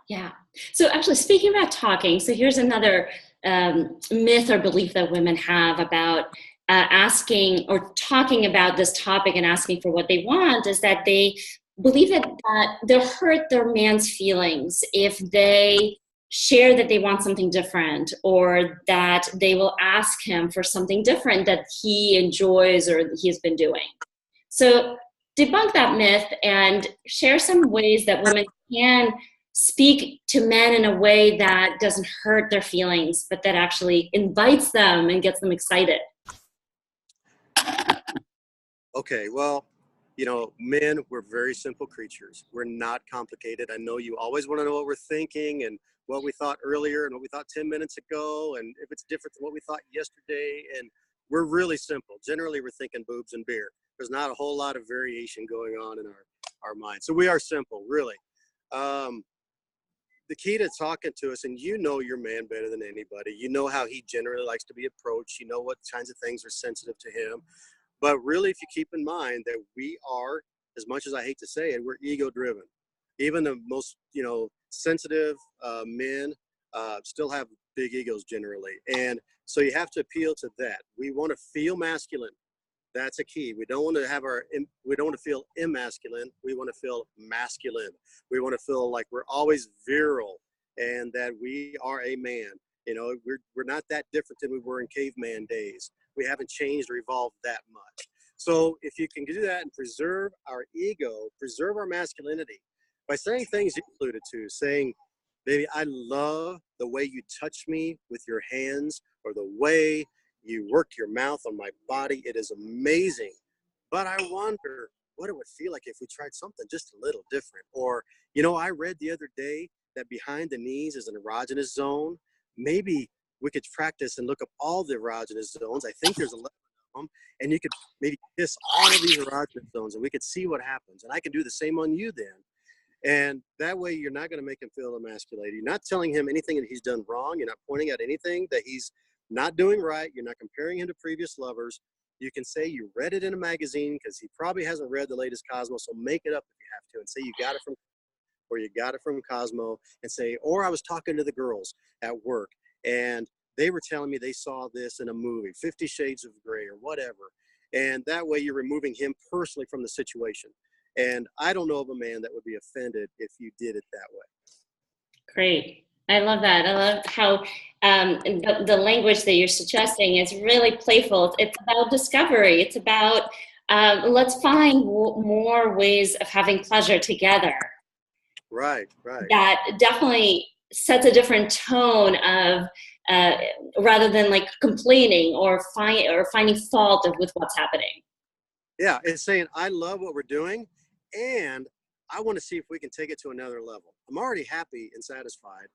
Yeah. So actually, speaking about talking, so here's another myth or belief that women have about asking or talking about this topic and asking for what they want is that they believe that they'll hurt their man's feelings if they share that they want something different, or that they will ask him for something different that he enjoys or he has been doing. So debunk that myth and share some ways that women can speak to men in a way that doesn't hurt their feelings, but that actually invites them and gets them excited. Okay, well, men, we're very simple creatures. We're not complicated. I know you always want to know what we're thinking and what we thought earlier and what we thought 10 minutes ago, and if it's different than what we thought yesterday. And we're really simple. Generally, we're thinking boobs and beer. There's not a whole lot of variation going on in our minds. So we are simple, really. The key to talking to us, and you know your man better than anybody. You know how he generally likes to be approached. You know what kinds of things are sensitive to him. But really, if you keep in mind that we are, as much as I hate to say it, we're ego driven. Even the most, sensitive men still have big egos generally. And so you have to appeal to that. We want to feel masculine. That's a key. We don't want to feel emasculine. We want to feel masculine. We want to feel like we're always virile and that we are a man. We're not that different than we were in caveman days. We haven't changed or evolved that much. So if you can do that and preserve our ego, preserve our masculinity by saying things you alluded to, saying, baby, I love the way you touch me with your hands, or the way you work your mouth on my body. It is amazing. But I wonder what it would feel like if we tried something just a little different. Or, I read the other day that behind the knees is an erogenous zone. Maybe we could practice and look up all the erogenous zones. I think there's 11 of them. And you could maybe kiss all of these erogenous zones and we could see what happens. And I can do the same on you then. And that way you're not going to make him feel emasculated. You're not telling him anything that he's done wrong. You're not pointing out anything that he's not doing right. You're not comparing him to previous lovers. You can say you read it in a magazine because he probably hasn't read the latest Cosmo. So make it up if you have to and say you got it from, or you got it from Cosmo, and say, or I was talking to the girls at work and they were telling me they saw this in a movie, 50 Shades of Grey or whatever. And that way you're removing him personally from the situation. And I don't know of a man that would be offended if you did it that way. Great. I love that. I love how the language that you're suggesting is really playful. It's about discovery. It's about let's find more ways of having pleasure together. Right, right. That definitely sets a different tone of rather than like complaining or finding fault with what's happening. Yeah, it's saying, I love what we're doing, and I want to see if we can take it to another level. I'm already happy and satisfied,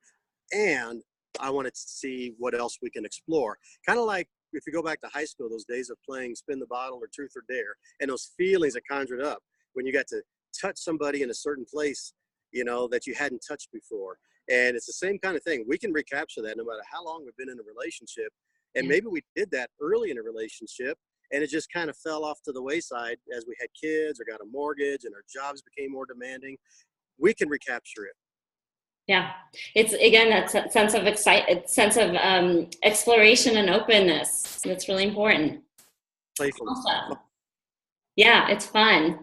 and I want to see what else we can explore. Kind of like if you go back to high school, those days of playing Spin the Bottle or Truth or Dare, and those feelings that conjured up when you got to touch somebody in a certain place, you know, that you hadn't touched before. And it's the same kind of thing. We can recapture that no matter how long we've been in a relationship. And maybe we did that early in a relationship, and it just kind of fell off to the wayside as we had kids or got a mortgage and our jobs became more demanding. We can recapture it. Yeah, it's again that sense of exploration and openness. That's really important. Playfulness. Awesome. Yeah, it's fun.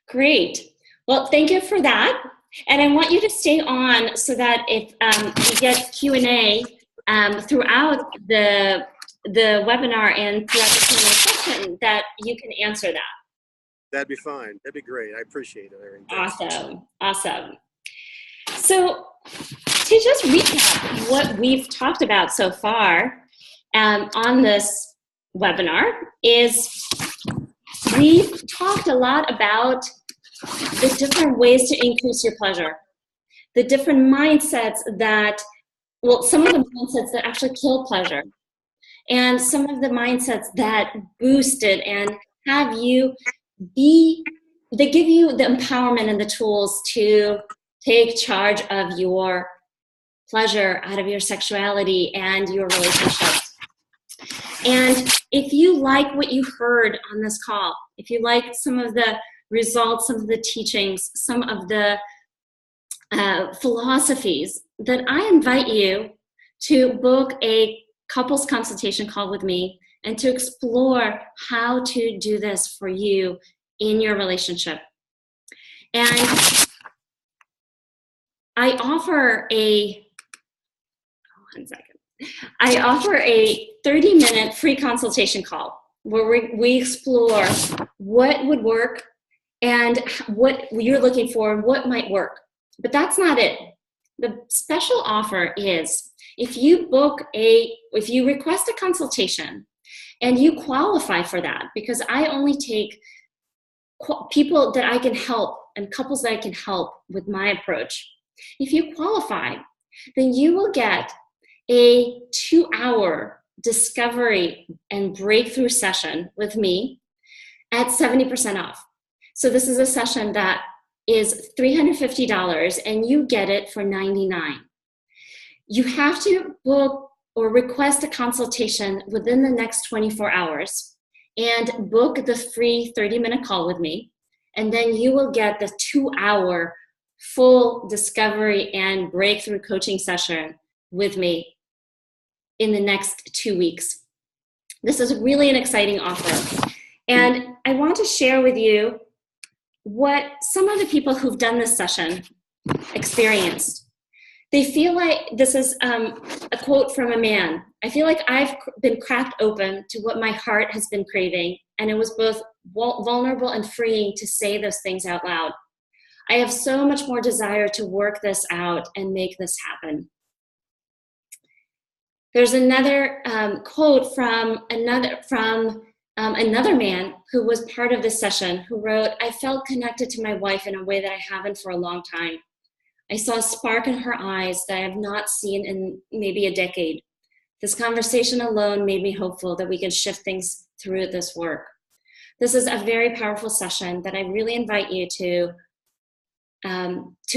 Great. Well, thank you for that. And I want you to stay on so that if we get Q&A throughout the webinar and throughout the Q&A session, that you can answer that. That'd be fine. That'd be great. I appreciate it, Irene. Awesome. Awesome. So to just recap what we've talked about so far on this webinar is we've talked a lot about the different ways to increase your pleasure, the different mindsets that, well, some of the mindsets that actually kill pleasure, and some of the mindsets that boost it and have you they give you the empowerment and the tools to take charge of your pleasure, out of your sexuality and your relationships. And if you like what you heard on this call, if you like some of the results, some of the teachings, some of the philosophies, then I invite you to book a couples consultation call with me and to explore how to do this for you in your relationship. And I offer a 30-minute free consultation call where we explore what would work and what you're looking for and what might work. But that's not it. The special offer is if you request a consultation and you qualify for that, because I only take people that I can help and couples that I can help with my approach. If you qualify, then you will get a 2-hour discovery and breakthrough session with me at 70% off. So this is a session that is $350 and you get it for $99. You have to book or request a consultation within the next 24 hours and book the free 30-minute call with me. And then you will get the 2-hour full discovery and breakthrough coaching session with me in the next 2 weeks. This is really an exciting offer. And I want to share with you what some of the people who've done this session experienced. They feel like, this is a quote from a man, I feel like I've been cracked open to what my heart has been craving, and it was both vulnerable and freeing to say those things out loud. I have so much more desire to work this out and make this happen. There's another quote from another man who was part of this session who wrote, I felt connected to my wife in a way that I haven't for a long time. I saw a spark in her eyes that I have not seen in maybe a decade. This conversation alone made me hopeful that we can shift things through this work. This is a very powerful session that I really invite you to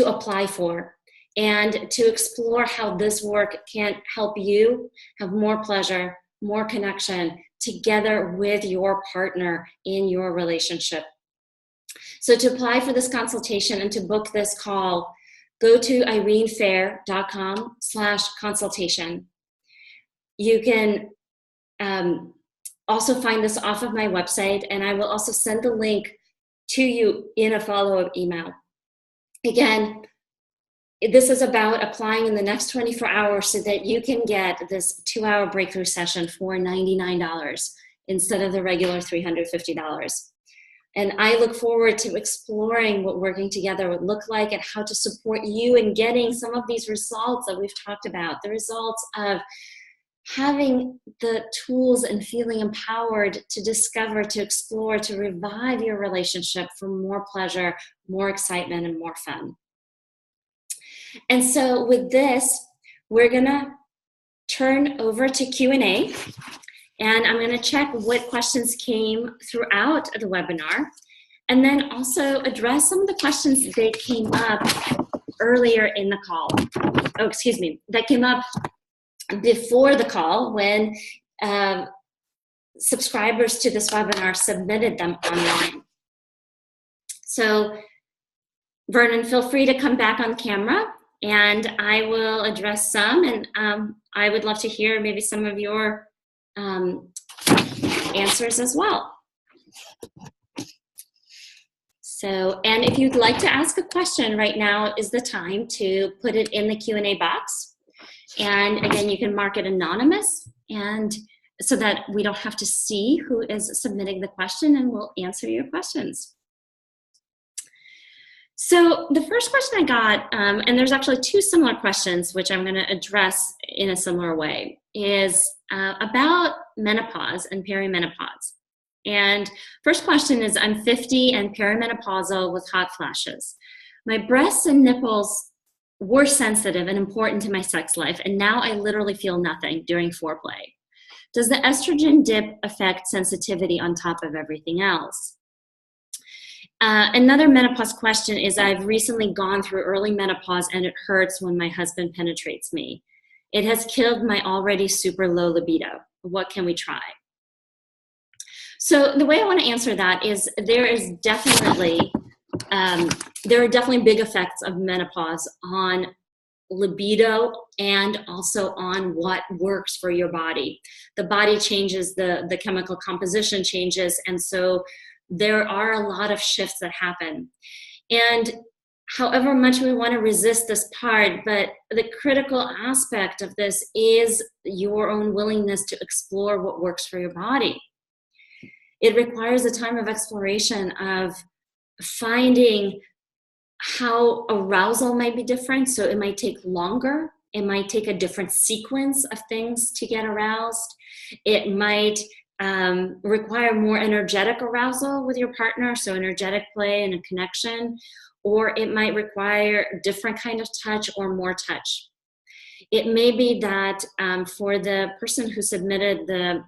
apply for and to explore how this work can help you have more pleasure, more connection together with your partner in your relationship. So to apply for this consultation and to book this call, go to irenefehr.com/consultation. You can also find this off of my website, and I will also send the link to you in a follow-up email. Again, this is about applying in the next 24 hours so that you can get this 2-hour breakthrough session for $99 instead of the regular $350. And I look forward to exploring what working together would look like and how to support you in getting some of these results that we've talked about, the results of having the tools and feeling empowered to discover, to explore, to revive your relationship for more pleasure, more excitement, and more fun. And so with this, we're gonna turn over to Q&A, and I'm gonna check what questions came throughout the webinar, and then also address some of the questions that came up earlier in the call. Oh, excuse me, that came up before the call when subscribers to this webinar submitted them online. So Vernon, feel free to come back on camera and I will address some, and I would love to hear maybe some of your answers as well. So, and if you'd like to ask a question, right now is the time to put it in the Q&A box. And again, you can mark it anonymous, and so that we don't have to see who is submitting the question, and we'll answer your questions. So the first question I got, and there's actually two similar questions which I'm going to address in a similar way, is about menopause and perimenopause. And first question is, I'm 50 and perimenopausal with hot flashes. My breasts and nipples were sensitive and important to my sex life, and now I literally feel nothing during foreplay. Does the estrogen dip affect sensitivity on top of everything else? Another menopause question is, I've recently gone through early menopause and it hurts when my husband penetrates me. It has killed my already super low libido. What can we try? So the way I want to answer that is there are definitely big effects of menopause on libido and also on what works for your body. The body changes, the chemical composition changes, and so there are a lot of shifts that happen. And however much we want to resist this part, but the critical aspect of this is your own willingness to explore what works for your body. It requires a time of exploration of finding how arousal might be different. So it might take longer. It might take a different sequence of things to get aroused. It might require more energetic arousal with your partner, so energetic play and a connection, or it might require a different kind of touch or more touch. It may be that for the person who submitted the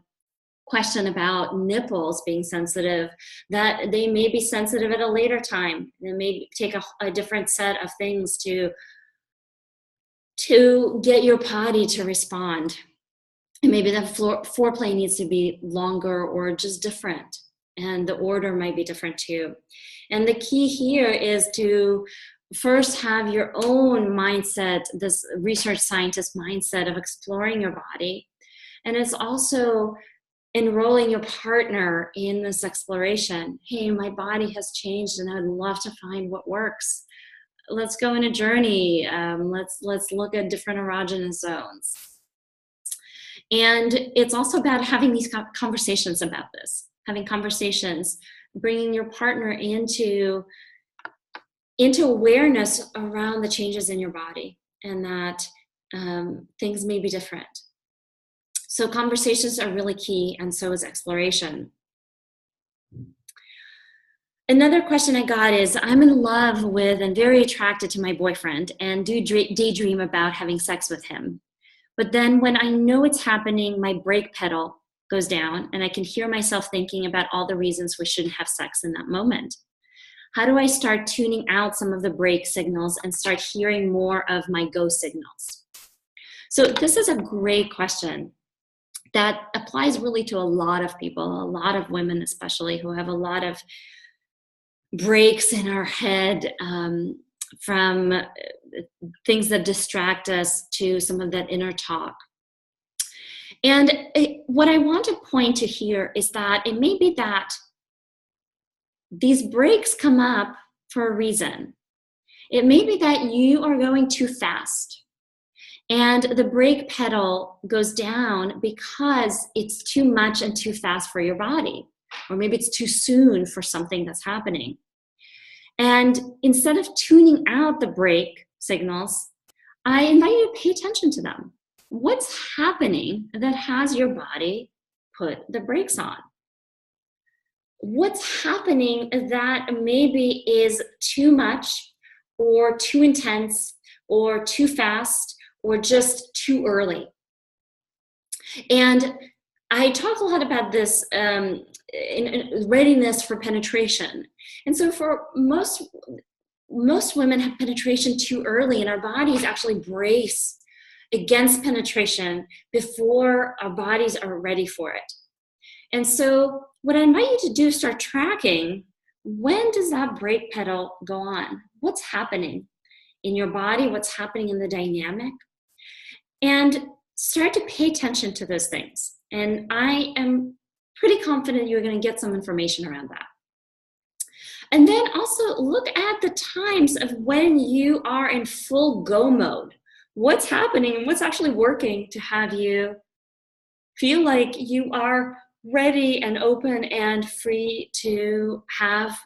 question about nipples being sensitive, that they may be sensitive at a later time. They may take a different set of things to get your body to respond. And maybe the foreplay needs to be longer or just different, and the order might be different too. And the key here is to first have your own mindset, this research scientist mindset of exploring your body. And it's also enrolling your partner in this exploration. Hey, my body has changed and I'd love to find what works. Let's go on a journey. Let's look at different erogenous zones. And it's also about having these conversations about this, having conversations, bringing your partner into awareness around the changes in your body, and that things may be different. So conversations are really key, and so is exploration. Another question I got is, I'm in love with and very attracted to my boyfriend and do daydream about having sex with him. But then when I know it's happening, my brake pedal goes down and I can hear myself thinking about all the reasons we shouldn't have sex in that moment. How do I start tuning out some of the brake signals and start hearing more of my go signals? So this is a great question that applies really to a lot of people, a lot of women especially, who have a lot of breaks in our head from things that distract us to some of that inner talk. And what I want to point to here is that it may be that these breaks come up for a reason. It may be that you are going too fast and the brake pedal goes down because it's too much and too fast for your body, or maybe it's too soon for something that's happening. And instead of tuning out the brake signals, I invite you to pay attention to them. What's happening that has your body put the brakes on? What's happening that maybe is too much or too intense or too fast or just too early? And I talk a lot about this in readiness for penetration. And so for most women have penetration too early, and our bodies actually brace against penetration before our bodies are ready for it. And so what I invite you to do is start tracking, when does that brake pedal go on? What's happening in your body? What's happening in the dynamic? And start to pay attention to those things. And I am pretty confident you're going to get some information around that. And then also look at the times of when you are in full go mode. What's happening and what's actually working to have you feel like you are ready and open and free to have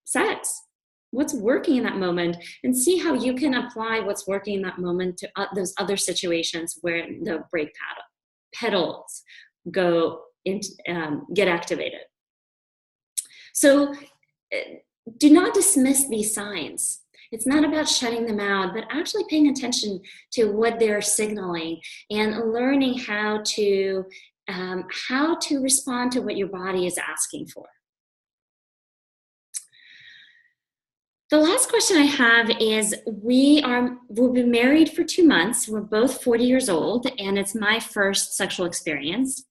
sex. What's working in that moment, and see how you can apply what's working in that moment to those other situations where the brake pedals go into, get activated. So do not dismiss these signs. It's not about shutting them out, but actually paying attention to what they're signaling and learning how to respond to what your body is asking for. The last question I have is, we've been married for 2 months. We're both 40 years old, and it's my first sexual experience.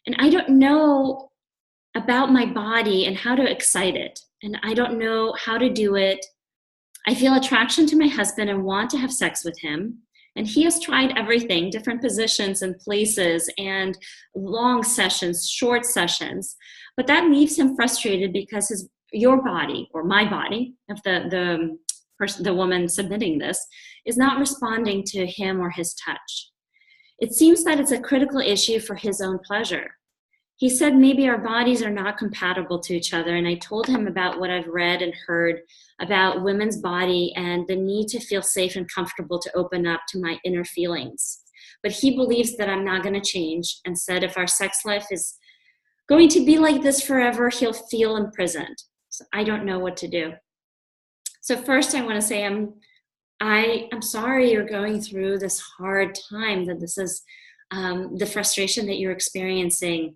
And I don't know about my body and how to excite it. And I don't know how to do it. I feel attraction to my husband and want to have sex with him. And he has tried everything, different positions and places and long sessions, short sessions. But that leaves him frustrated because your body, or my body, if the woman submitting this, is not responding to him or his touch. It seems that it's a critical issue for his own pleasure. He said maybe our bodies are not compatible to each other, and I told him about what I've read and heard about women's body and the need to feel safe and comfortable to open up to my inner feelings. But he believes that I'm not going to change, and said if our sex life is going to be like this forever, he'll feel imprisoned. So I don't know what to do. So first I want to say I'm sorry you're going through this hard time, that this is the frustration that you're experiencing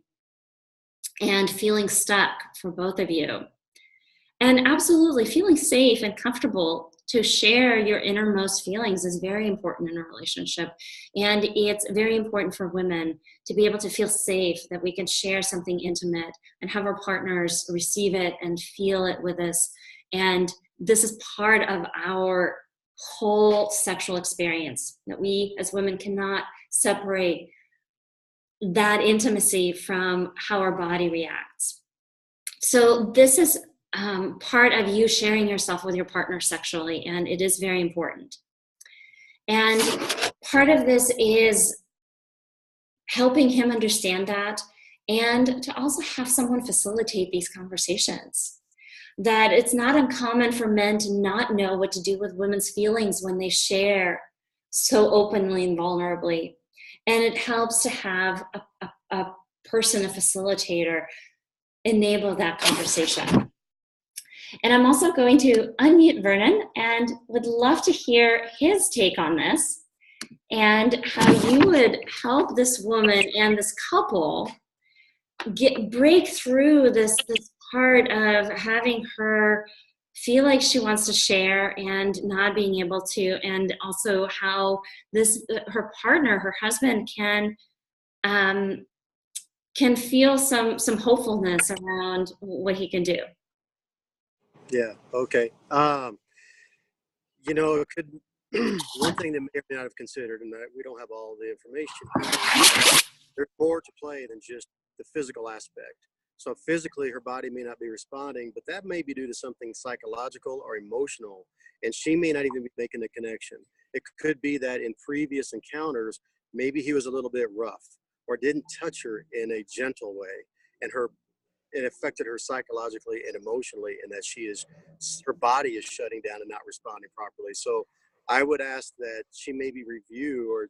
and feeling stuck for both of you. And absolutely, feeling safe and comfortable to share your innermost feelings is very important in a relationship. And it's very important for women to be able to feel safe, that we can share something intimate and have our partners receive it and feel it with us. And this is part of our whole sexual experience, that we as women cannot separate that intimacy from how our body reacts. So this is part of you sharing yourself with your partner sexually, and it is very important. And part of this is helping him understand that, and to also have someone facilitate these conversations. That it's not uncommon for men to not know what to do with women's feelings when they share so openly and vulnerably. And it helps to have a person, a facilitator, enable that conversation. And I'm also going to unmute Vernon and would love to hear his take on this and how you would help this woman and this couple break through this part of having her feel like she wants to share and not being able to, and also how her partner, her husband, can feel some hopefulness around what he can do. Yeah. Okay. It could one thing that may or may not have considered, and that we don't have all the information, there's more to play than just the physical aspect. So physically, her body may not be responding, but that may be due to something psychological or emotional, and she may not even be making the connection. It could be that in previous encounters, maybe he was a little bit rough or didn't touch her in a gentle way, and it affected her psychologically and emotionally, and that her body is shutting down and not responding properly. So I would ask that she maybe review or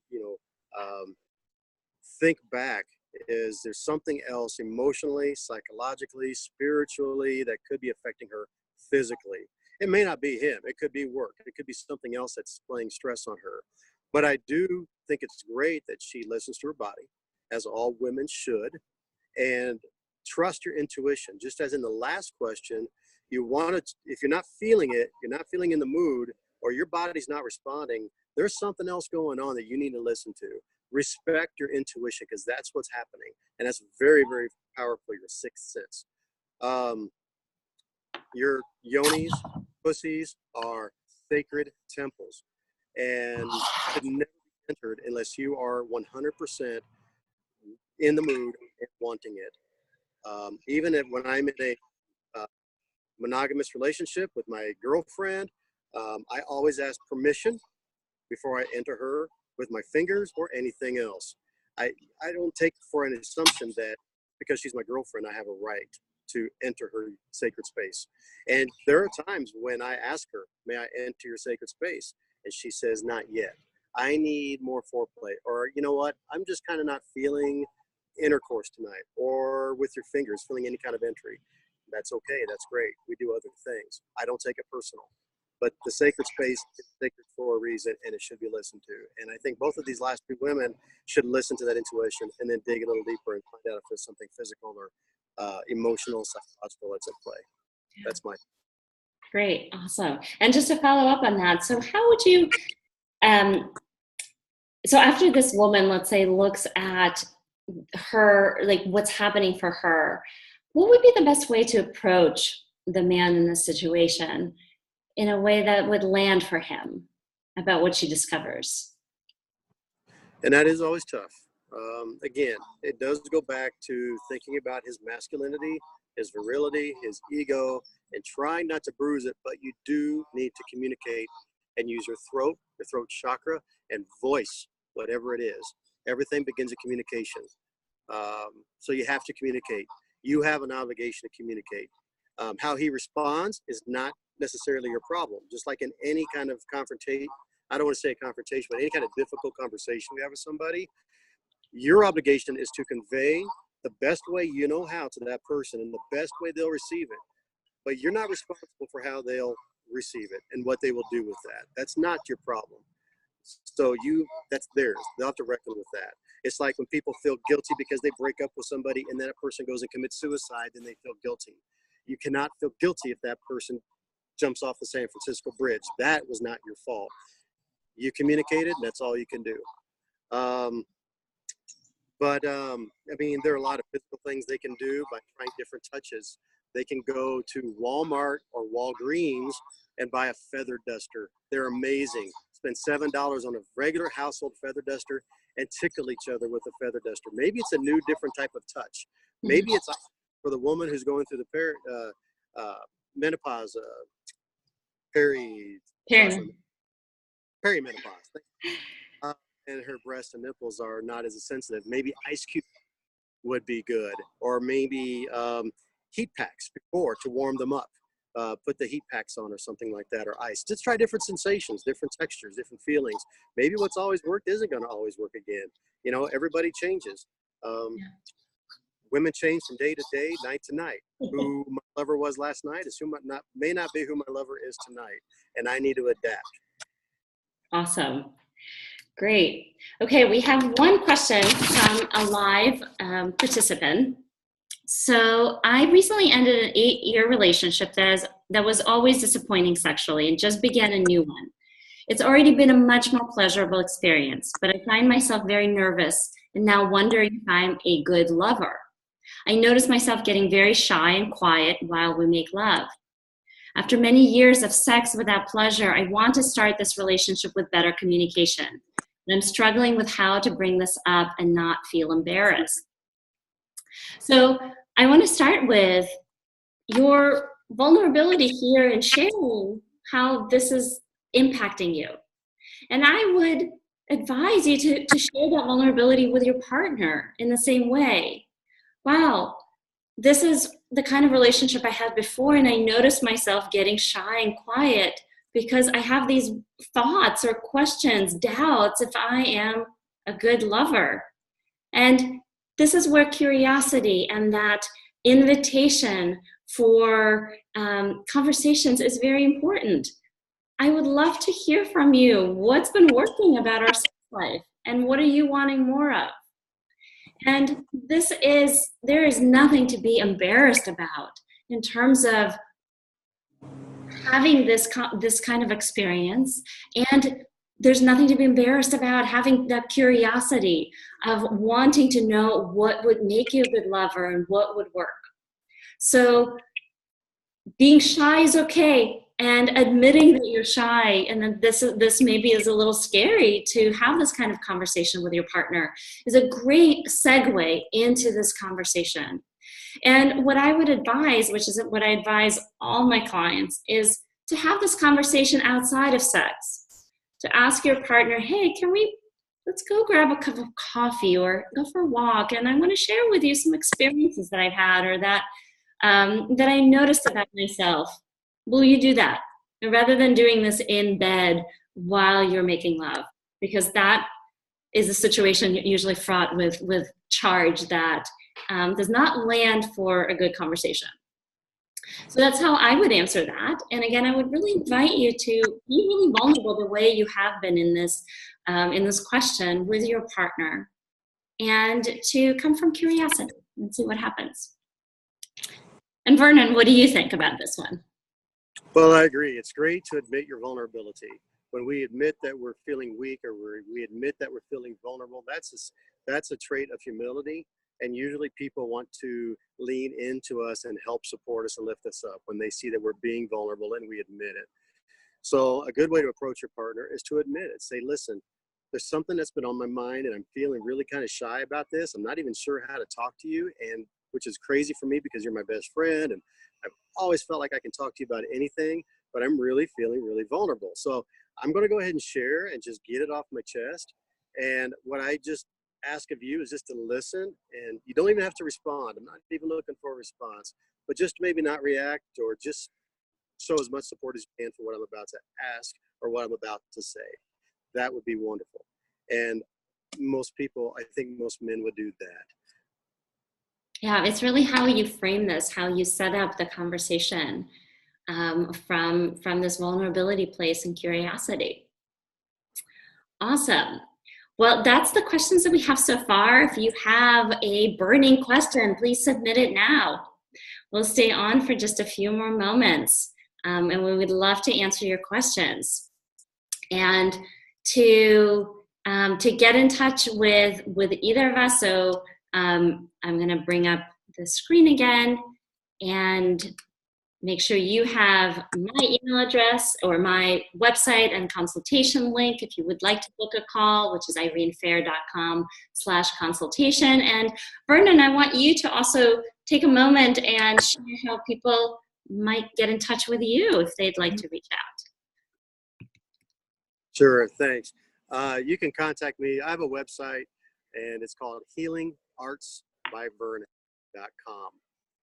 think back. Is there something else emotionally, psychologically, spiritually that could be affecting her physically? It may not be him. It could be work. It could be something else that's playing stress on her. But I do think it's great that she listens to her body, as all women should, and trust your intuition. Just as in the last question, if you're not feeling it, you're not feeling in the mood, or your body's not responding, there's something else going on that you need to listen to. Respect your intuition, because that's what's happening, and that's very, very powerful. Your sixth sense. Your yonis, pussies, are sacred temples, and should never be entered unless you are 100% in the mood and wanting it. Even when I'm in a monogamous relationship with my girlfriend, I always ask permission before I enter her with my fingers or anything else. I don't take for an assumption that because she's my girlfriend, I have a right to enter her sacred space. And there are times when I ask her, may I enter your sacred space? And she says, not yet. I need more foreplay. Or, you know what? I'm just kind of not feeling intercourse tonight, or with your fingers, feeling any kind of entry. That's okay. That's great. We do other things. I don't take it personal. But the sacred space is sacred for a reason, and it should be listened to. And I think both of these last two women should listen to that intuition and then dig a little deeper and find out if there's something physical or emotional, psychological that's at play. That's my. Great, awesome. And just to follow up on that, so how would you, so after this woman, let's say, looks at her, like what's happening for her, what would be the best way to approach the man in this situation in a way that would land for him about what she discovers? And that is always tough. Again, it does go back to thinking about his masculinity, his virility, his ego, and trying not to bruise it, but you do need to communicate and use your throat chakra, and voice whatever it is. Everything begins with communication. So you have to communicate. You have an obligation to communicate. How he responds is not necessarily your problem. Just like in any kind of confrontation, I don't want to say confrontation, but any kind of difficult conversation we have with somebody, your obligation is to convey the best way you know how to that person and the best way they'll receive it. But you're not responsible for how they'll receive it and what they will do with that. That's not your problem. So that's theirs. They'll have to reckon with that. It's like when people feel guilty because they break up with somebody and then a person goes and commits suicide, then they feel guilty. You cannot feel guilty if that person jumps off the San Francisco Bridge. That was not your fault. You communicated, and that's all you can do. I mean, there are a lot of physical things they can do by trying different touches. They can go to Walmart or Walgreens and buy a feather duster. They're amazing. Spend $7 on a regular household feather duster and tickle each other with a feather duster. Maybe it's a new, different type of touch. Maybe it's for the woman who's going through the menopause, perimenopause. And her breasts and nipples are not as sensitive. Maybe ice cube would be good, or maybe heat packs before to warm them up. Put the heat packs on or something like that, or ice. Just try different sensations, different textures, different feelings. Maybe what's always worked isn't going to always work again. You know, everybody changes. Women change from day to day, night to night. Who my lover was last night is may not be who my lover is tonight, and I need to adapt. Awesome. Great. Okay, we have one question from a live participant. So I recently ended an 8-year relationship that was always disappointing sexually and just began a new one. It's already been a much more pleasurable experience, but I find myself very nervous and now wondering if I'm a good lover. I notice myself getting very shy and quiet while we make love. After many years of sex without pleasure, I want to start this relationship with better communication. And I'm struggling with how to bring this up and not feel embarrassed. So I want to start with your vulnerability here and sharing how this is impacting you. And I would advise you to share that vulnerability with your partner in the same way. Wow, this is the kind of relationship I had before, and I noticed myself getting shy and quiet because I have these thoughts or questions, doubts if I am a good lover. And this is where curiosity and that invitation for conversations is very important. I would love to hear from you. What's been working about our sex life, and what are you wanting more of? And there is nothing to be embarrassed about in terms of having this kind of experience. And there's nothing to be embarrassed about having that curiosity of wanting to know what would make you a good lover and what would work. So being shy is okay, and admitting that you're shy and that this maybe is a little scary to have this kind of conversation with your partner is a great segue into this conversation. And what I would advise, which is what I advise all my clients, is to have this conversation outside of sex. To ask your partner, hey, let's go grab a cup of coffee or go for a walk, and I want to share with you some experiences that I've had or that I noticed about myself. Will you do that? And rather than doing this in bed while you're making love, because that is a situation usually fraught with charge that does not land for a good conversation. So that's how I would answer that. And again, I would really invite you to be really vulnerable the way you have been in this question with your partner, and to come from curiosity and see what happens. And Vernon, what do you think about this one? Well, I agree. It's great to admit your vulnerability. When we admit that we're feeling weak, or we admit that we're feeling vulnerable, that's a trait of humility. And usually people want to lean into us and help support us and lift us up when they see that we're being vulnerable and we admit it. So a good way to approach your partner is to admit it. Say, listen, there's something that's been on my mind and I'm feeling really kind of shy about this. I'm not even sure how to talk to you, and which is crazy for me because you're my best friend and I've always felt like I can talk to you about anything, but I'm really feeling really vulnerable. So I'm going to go ahead and share and just get it off my chest. And what I just ask of you is just to listen, and you don't even have to respond. I'm not even looking for a response, but just maybe not react, or just show as much support as you can for what I'm about to ask or what I'm about to say. That would be wonderful. And most people, I think most men would do that. Yeah, it's really how you frame this, how you set up the conversation from this vulnerability place and curiosity. Awesome. Well, that's the questions that we have so far. If you have a burning question, please submit it now. We'll stay on for just a few more moments, and we would love to answer your questions. And to get in touch with either of us, so I'm going to bring up the screen again and make sure you have my email address or my website and consultation link if you would like to book a call, which is irenefehr.com/consultation. And Vernon, I want you to also take a moment and share how people might get in touch with you if they'd like to reach out. Sure, thanks. You can contact me. I have a website, and it's called healingartsbyvernon.com.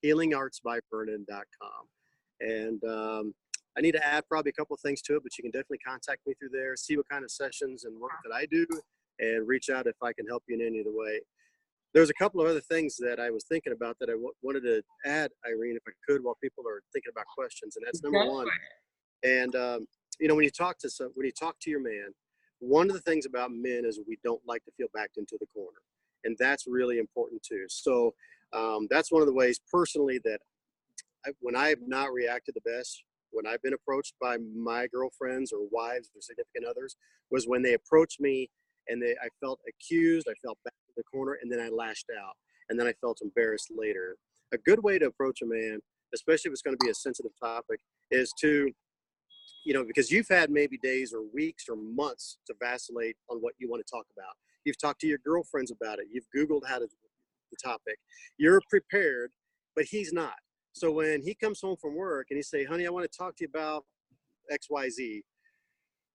healingartsbyvernon.com. And I need to add probably a couple of things to it, but you can definitely contact me through there, see what kind of sessions and work that I do, and reach out if I can help you in any other way. There's a couple of other things that I was thinking about that I wanted to add, Irene, if I could, while people are thinking about questions. And that's number one. And when you talk to your man, one of the things about men is we don't like to feel backed into the corner, and that's really important too. So that's one of the ways personally that when I have not reacted the best, when I've been approached by my girlfriends or wives or significant others, was when they approached me and I felt accused, I felt backed in the corner, and then I lashed out, and then I felt embarrassed later. A good way to approach a man, especially if it's going to be a sensitive topic, is to, because you've had maybe days or weeks or months to vacillate on what you want to talk about. You've talked to your girlfriends about it. You've Googled the topic. You're prepared, but he's not. So when he comes home from work and he say, honey, I want to talk to you about XYZ,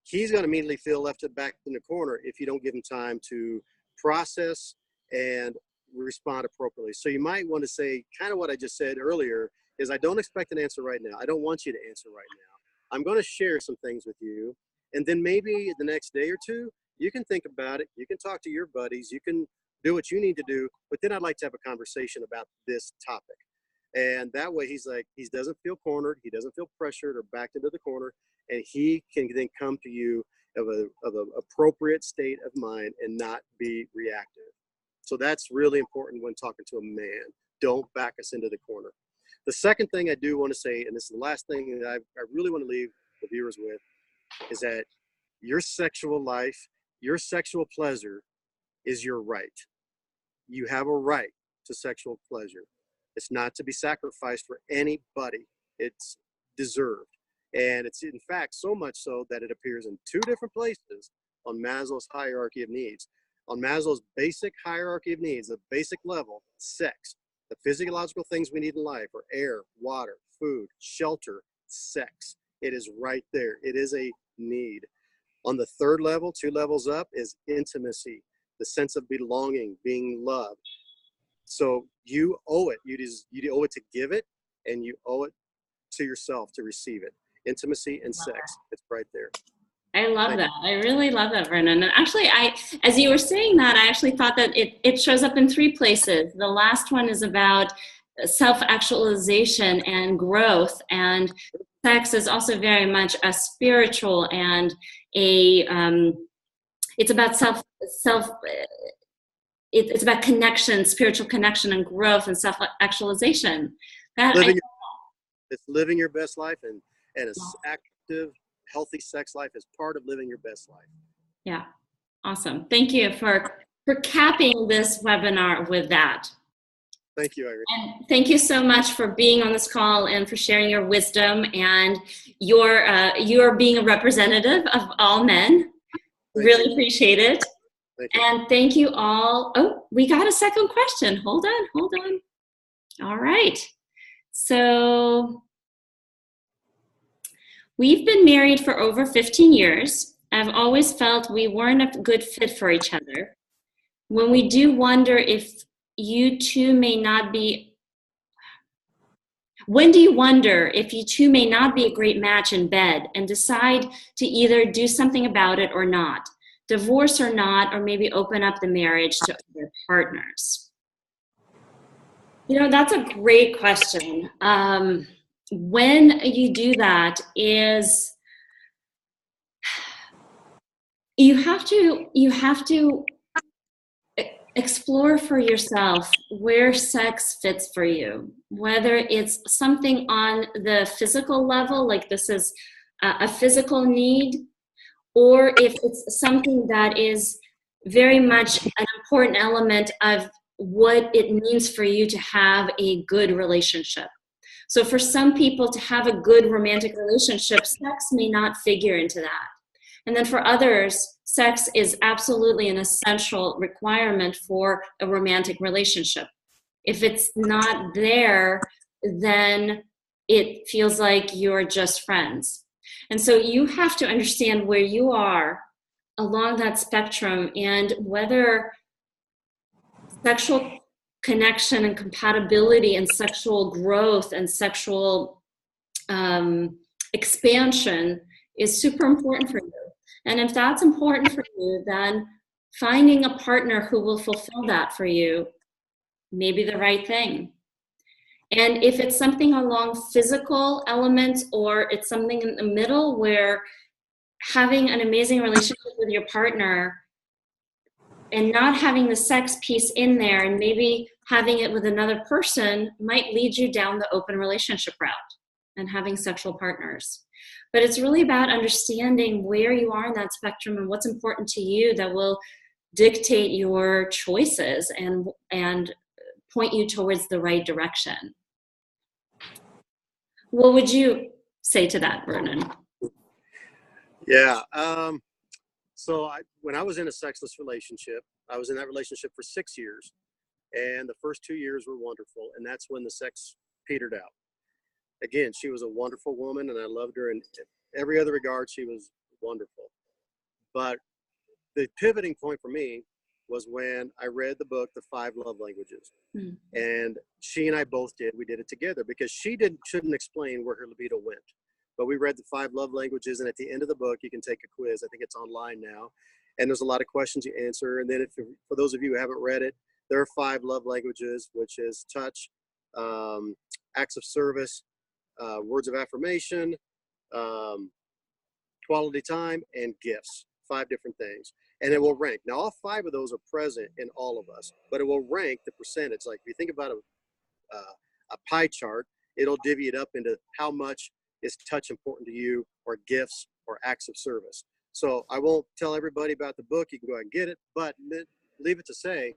he's going to immediately feel left back in the corner if you don't give him time to process and respond appropriately. So you might want to say kind of what I just said earlier is I don't expect an answer right now. I don't want you to answer right now. I'm going to share some things with you. And then maybe the next day or two, you can think about it. You can talk to your buddies. You can do what you need to do. But then I'd like to have a conversation about this topic. And that way he doesn't feel cornered. He doesn't feel pressured or backed into the corner. And he can then come to you of an appropriate state of mind and not be reactive. So that's really important when talking to a man. Don't back us into the corner. The second thing I do want to say, and this is the last thing that I really want to leave the viewers with, is that your sexual life, your sexual pleasure is your right. You have a right to sexual pleasure. It's not to be sacrificed for anybody. It's deserved. And it's in fact so much so that it appears in two different places on Maslow's hierarchy of needs. On Maslow's basic hierarchy of needs, the basic level, sex, the physiological things we need in life are air, water, food, shelter, sex. It is right there. It is a need. On the third level, 2 levels up, is intimacy, the sense of belonging, being loved. So you owe it. You owe it to give it, and you owe it to yourself to receive it. Intimacy and sex. It's right there. I love that. I really love that, Vernon. And actually, as you were saying that, I actually thought that it shows up in 3 places. The last one is about self-actualization and growth, and sex is also very much a spiritual and it's about it's about connection, spiritual connection and growth and self-actualization. It's living your best life, and an active, healthy sex life is part of living your best life. Yeah, awesome. Thank you for capping this webinar with that. Thank you, Irene. And thank you so much for being on this call and for sharing your wisdom and your being a representative of all men. Really appreciate it. Thank you. And thank you all. Oh, we got a second question. Hold on. All right. So we've been married for over 15 years. I've always felt we weren't a good fit for each other. When we do wonder if you two may not be, when do you wonder if you two may not be a great match in bed and decide to either do something about it or not, divorce or not, or maybe open up the marriage to other partners? That's a great question. When you do that is you have to explore for yourself where sex fits for you, whether it's something on the physical level, like this is a physical need, or if it's something that is very much an important element of what it means for you to have a good relationship. So for some people, to have a good romantic relationship, sex may not figure into that. And then for others, sex is absolutely an essential requirement for a romantic relationship. If it's not there, then it feels like you're just friends. And so you have to understand where you are along that spectrum and whether sexual connection and compatibility and sexual growth and sexual expansion is super important for you. And if that's important for you, then finding a partner who will fulfill that for you may be the right thing. And if it's something along physical elements, or it's something in the middle where having an amazing relationship with your partner and not having the sex piece in there and maybe having it with another person might lead you down the open relationship route and having sexual partners. But it's really about understanding where you are in that spectrum and what's important to you that will dictate your choices and point you towards the right direction. What would you say to that, Vernon? Yeah. So when I was in a sexless relationship, I was in that relationship for 6 years, and the first 2 years were wonderful, and that's when the sex petered out. Again, she was a wonderful woman, and I loved her in every other regard. She was wonderful. But the pivoting point for me was when I read the book, The 5 Love Languages. Mm. And she and I both did. We did it together because she shouldn't explain where her libido went. But we read The 5 Love Languages, and at the end of the book, you can take a quiz. I think it's online now. And there's a lot of questions you answer. And then for those of you who haven't read it, there are 5 love languages, which is touch, acts of service, words of affirmation, quality time, and gifts. 5 different things. And it will rank. Now, all 5 of those are present in all of us, but it will rank the percentage. Like if you think about a pie chart, it'll divvy it up into how much is touch important to you, or gifts, or acts of service. So I won't tell everybody about the book. You can go out and get it, but leave it to say,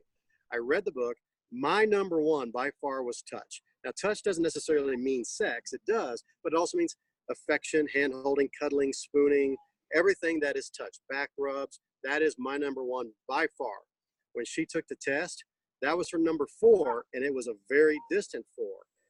I read the book. My number 1 by far was touch. Now, touch doesn't necessarily mean sex. It does, but it also means affection, hand holding, cuddling, spooning, everything that is touch, back rubs. That is my number 1 by far. When she took the test, that was her number 4, and it was a very distant 4.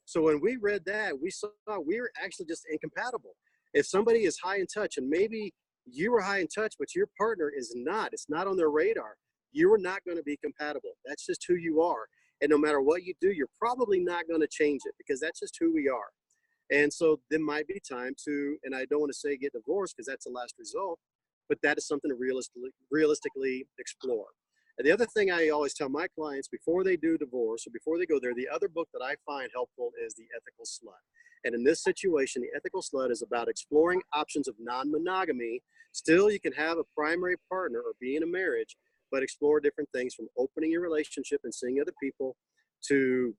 So when we read that, we saw we're actually just incompatible. If somebody is high in touch, and maybe you were high in touch, but your partner is not, it's not on their radar, you are not going to be compatible. That's just who you are. And no matter what you do, you're probably not going to change it, because that's just who we are. And so there might be time to, and I don't want to say get divorced because that's the last result, but that is something to realistically explore. And the other thing I always tell my clients before they do divorce or before they go there, the other book that I find helpful is The Ethical Slut. And in this situation, The Ethical Slut is about exploring options of non-monogamy. Still, you can have a primary partner or be in a marriage, but explore different things from opening your relationship and seeing other people to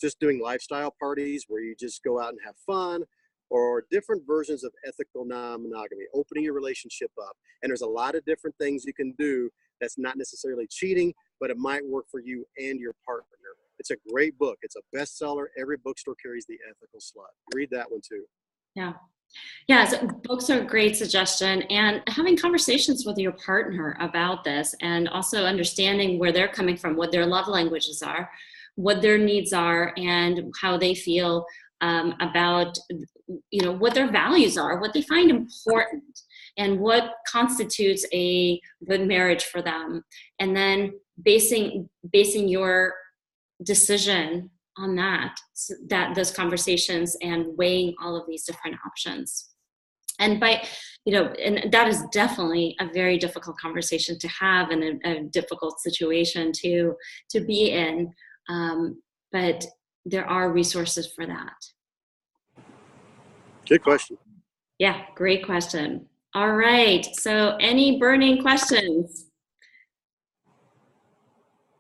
just doing lifestyle parties where you just go out and have fun, or different versions of ethical non-monogamy, opening your relationship up. And there's a lot of different things you can do that's not necessarily cheating, but it might work for you and your partner. It's a great book. It's a bestseller. Every bookstore carries The Ethical Slut. Read that one too. Yeah. Yeah, so books are a great suggestion, and having conversations with your partner about this, and also understanding where they're coming from, what their love languages are, what their needs are, and how they feel about, what their values are, what they find important, and what constitutes a good marriage for them. And then basing your decision on those conversations, and weighing all of these different options. And and that is definitely a very difficult conversation to have, and a difficult situation to be in. But there are resources for that. Good question. Yeah, great question. All right, so any burning questions?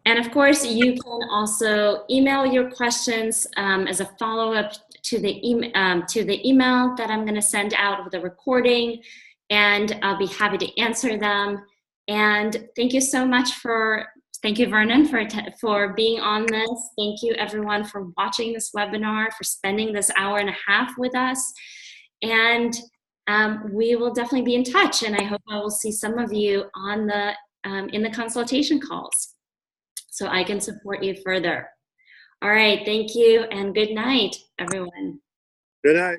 And of course, you can also email your questions as a follow-up to the email that I'm going to send out with the recording, and I'll be happy to answer them. And thank you so much thank you, Vernon, for being on this. Thank you, everyone, for watching this webinar, for spending this hour and a half with us. And we will definitely be in touch, and I hope I will see some of you on in the consultation calls, so I can support you further. All right, thank you, and good night, everyone. Good night.